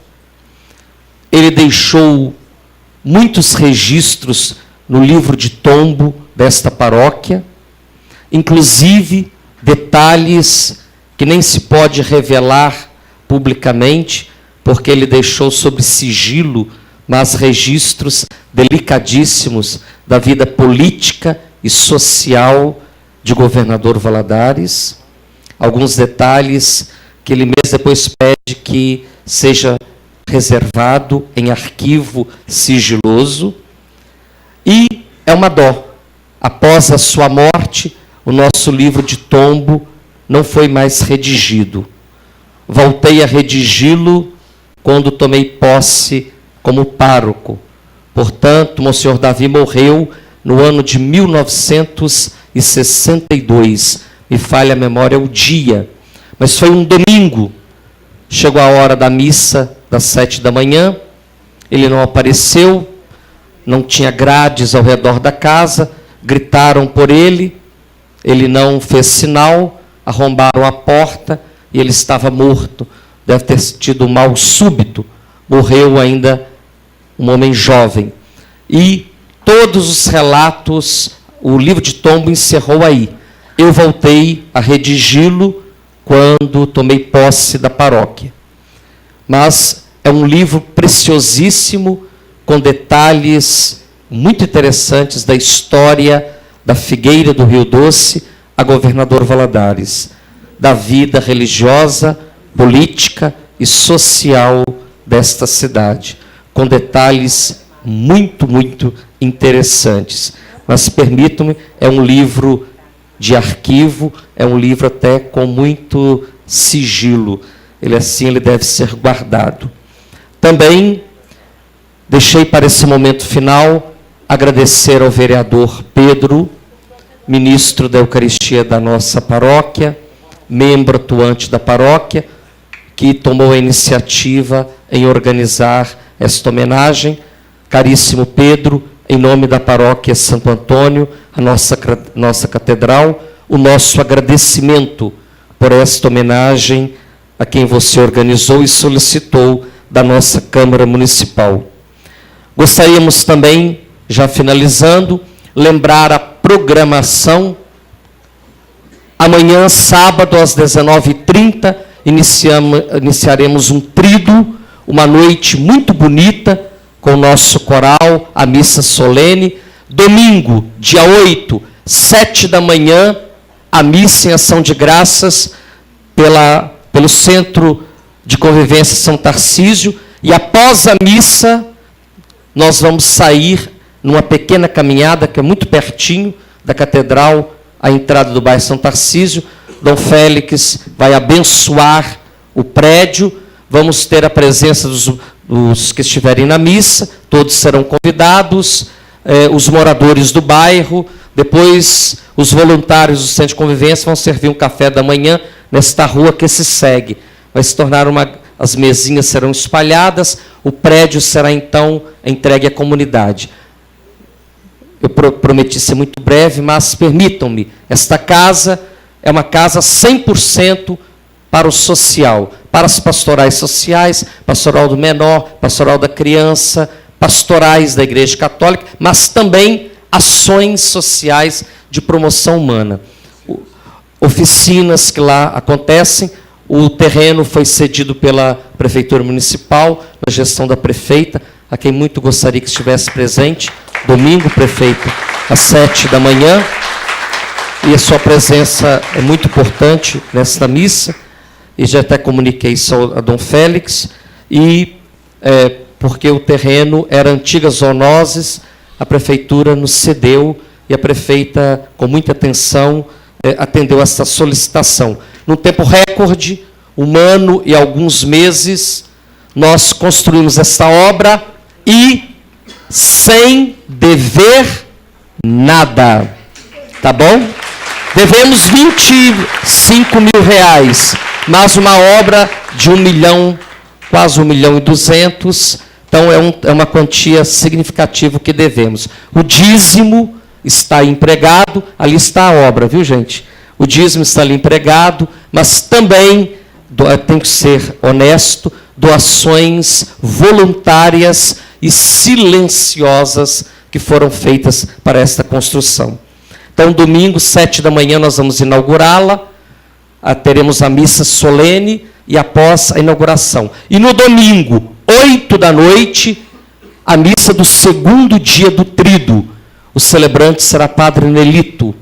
Ele deixou muitos registros no livro de tombo desta paróquia, inclusive detalhes que nem se pode revelar publicamente, porque ele deixou sob sigilo, mas registros delicadíssimos da vida política e social de Governador Valadares. Alguns detalhes que ele mesmo depois pede que seja reservado em arquivo sigiloso. E é uma dó. Após a sua morte, o nosso livro de tombo não foi mais redigido. Voltei a redigi-lo quando tomei posse como pároco. Portanto, Monsenhor Davi morreu no ano de 1962. Me falha a memória o dia, mas foi um domingo. Chegou a hora da missa das 7 da manhã, ele não apareceu, não tinha grades ao redor da casa, gritaram por ele não fez sinal, arrombaram a porta e ele estava morto. Deve ter tido um mal súbito, morreu ainda um homem jovem. E todos os relatos, o livro de tombo encerrou aí. Eu voltei a redigi-lo quando tomei posse da paróquia. Mas é um livro preciosíssimo, com detalhes muito interessantes da história da Figueira do Rio Doce a Governador Valadares, da vida religiosa, política e social desta cidade, com detalhes muito, muito interessantes. Mas permitam-me, é um livro de arquivo, é um livro até com muito sigilo. Ele deve ser guardado. Também deixei para esse momento final agradecer ao vereador Pedro, ministro da Eucaristia da nossa paróquia, membro atuante da paróquia, que tomou a iniciativa em organizar esta homenagem. Caríssimo Pedro, em nome da paróquia Santo Antônio, a nossa catedral, o nosso agradecimento por esta homenagem a quem você organizou e solicitou da nossa Câmara Municipal. Gostaríamos também, já finalizando, lembrar a programação. Amanhã, sábado, às 19h30, iniciaremos um tríduo, uma noite muito bonita, com o nosso coral, a missa solene. Domingo, dia 8, 7 da manhã, a missa em ação de graças pelo Centro de Convivência São Tarcísio. E após a missa, nós vamos sair numa pequena caminhada, que é muito pertinho da catedral, a entrada do bairro São Tarcísio. Dom Félix vai abençoar o prédio. Vamos ter a presença dos que estiverem na missa, todos serão convidados, os moradores do bairro. Depois, os voluntários do Centro de Convivência vão servir um café da manhã nesta rua que se segue. Vai se tornar as mesinhas serão espalhadas, o prédio será então entregue à comunidade. Eu prometi ser muito breve, mas permitam-me, esta casa é uma casa 100% para o social, para as pastorais sociais, pastoral do menor, pastoral da criança, pastorais da Igreja Católica, mas também ações sociais de promoção humana. Oficinas que lá acontecem. O terreno foi cedido pela Prefeitura Municipal, na gestão da prefeita, a quem muito gostaria que estivesse presente. Domingo, prefeito, às 7 da manhã. E a sua presença é muito importante nesta missa. E já até comuniquei isso a Dom Félix. E porque o terreno era antigas zoonoses, a prefeitura nos cedeu e a prefeita, com muita atenção, atendeu essa solicitação. Num tempo recorde, 1 ano e alguns meses, nós construímos esta obra e sem dever nada. Tá bom? Devemos R$25.000, mas uma obra de 1 milhão, quase 1.200.000, então é uma quantia significativa que devemos. O dízimo está empregado, ali está a obra, viu, gente? O dízimo está ali empregado, mas também, tem que ser honesto, doações voluntárias e silenciosas que foram feitas para esta construção. Então, domingo, 7 da manhã, nós vamos inaugurá-la, teremos a missa solene e após a inauguração. E no domingo, 8 da noite, a missa do segundo dia do tríduo. O celebrante será Padre Nelito.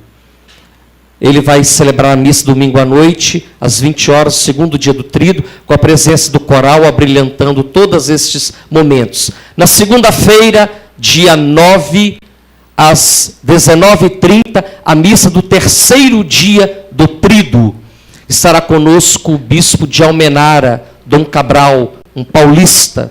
Ele vai celebrar a missa domingo à noite, às 20 horas, segundo dia do tríduo, com a presença do coral abrilhantando todos estes momentos. Na segunda-feira, dia 9, às 19h30, a missa do terceiro dia do tríduo. Estará conosco o bispo de Almenara, Dom Cabral, um paulista.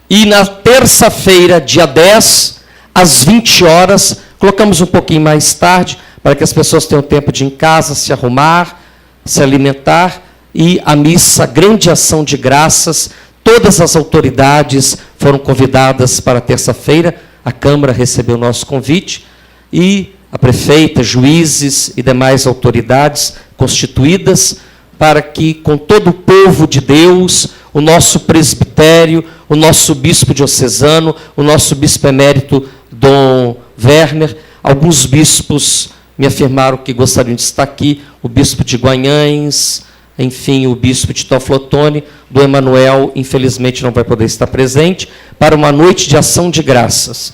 E na terça-feira, dia 10, às 20 horas, colocamos um pouquinho mais tarde, para que as pessoas tenham tempo de ir em casa, se arrumar, se alimentar, e a missa, grande ação de graças. Todas as autoridades foram convidadas para terça-feira, a Câmara recebeu o nosso convite, e a prefeita, juízes e demais autoridades constituídas, para que, com todo o povo de Deus, o nosso presbitério, o nosso bispo diocesano, o nosso bispo emérito, Dom Werner, alguns bispos me afirmaram que gostariam de estar aqui, o bispo de Guanhães, enfim, o bispo de Toflotone, do Emanuel, infelizmente não vai poder estar presente, para uma noite de ação de graças.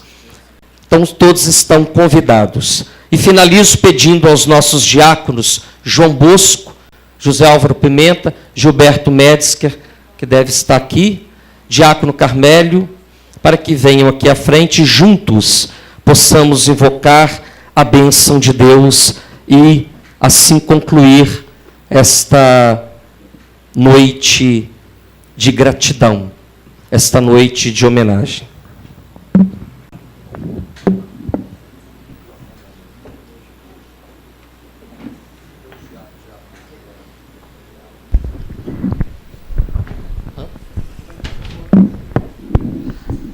Então, todos estão convidados. E finalizo pedindo aos nossos diáconos, João Bosco, José Álvaro Pimenta, Gilberto Metzger, que deve estar aqui, diácono Carmélio, para que venham aqui à frente e juntos possamos invocar a bênção de Deus e assim concluir esta noite de gratidão, esta noite de homenagem.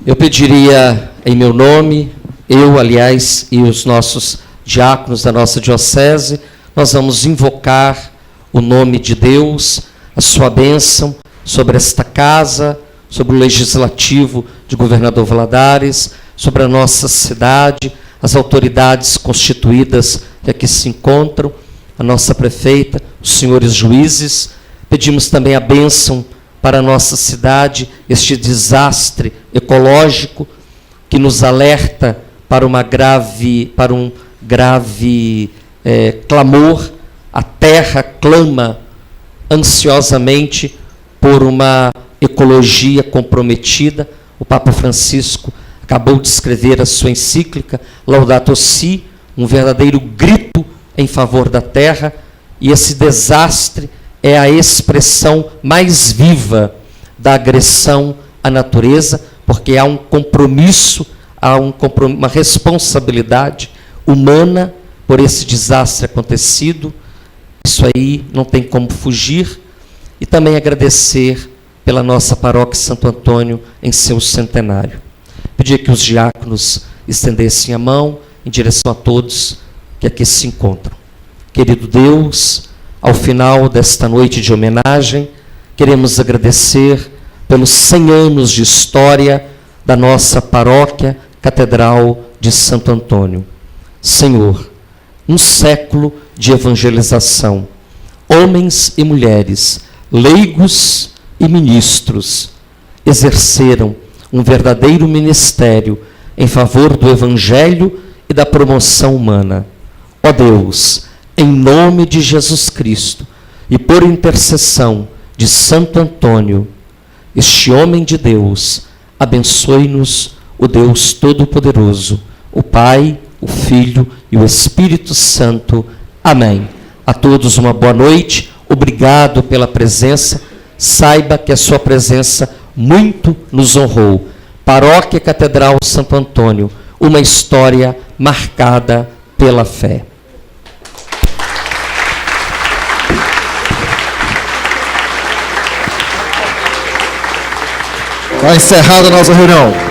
Eu pediria em meu nome, eu, aliás, e os nossos diáconos da nossa diocese, nós vamos invocar o nome de Deus, a sua bênção sobre esta casa, sobre o Legislativo de Governador Valadares, sobre a nossa cidade, as autoridades constituídas que aqui se encontram, a nossa prefeita, os senhores juízes. Pedimos também a bênção para a nossa cidade, este desastre ecológico que nos alerta para um grave clamor. A terra clama ansiosamente por uma ecologia comprometida. O Papa Francisco acabou de escrever a sua encíclica Laudato Si, um verdadeiro grito em favor da terra, e esse desastre é a expressão mais viva da agressão à natureza, porque há um compromisso, uma responsabilidade humana por esse desastre acontecido. Isso aí não tem como fugir. E também agradecer pela nossa paróquia Santo Antônio em seu centenário. Pedir que os diáconos estendessem a mão em direção a todos que aqui se encontram. Querido Deus, ao final desta noite de homenagem, queremos agradecer pelos 100 anos de história da nossa paróquia Catedral de Santo Antônio. Senhor, um século de evangelização, homens e mulheres, leigos e ministros, exerceram um verdadeiro ministério em favor do Evangelho e da promoção humana. Ó Deus, em nome de Jesus Cristo e por intercessão de Santo Antônio, este homem de Deus, abençoe-nos o Deus Todo-Poderoso, o Pai, o Filho e o Espírito Santo. Amém. A todos uma boa noite, obrigado pela presença. Saiba que a sua presença muito nos honrou. Paróquia Catedral Santo Antônio, uma história marcada pela fé. Está encerrada a nossa reunião.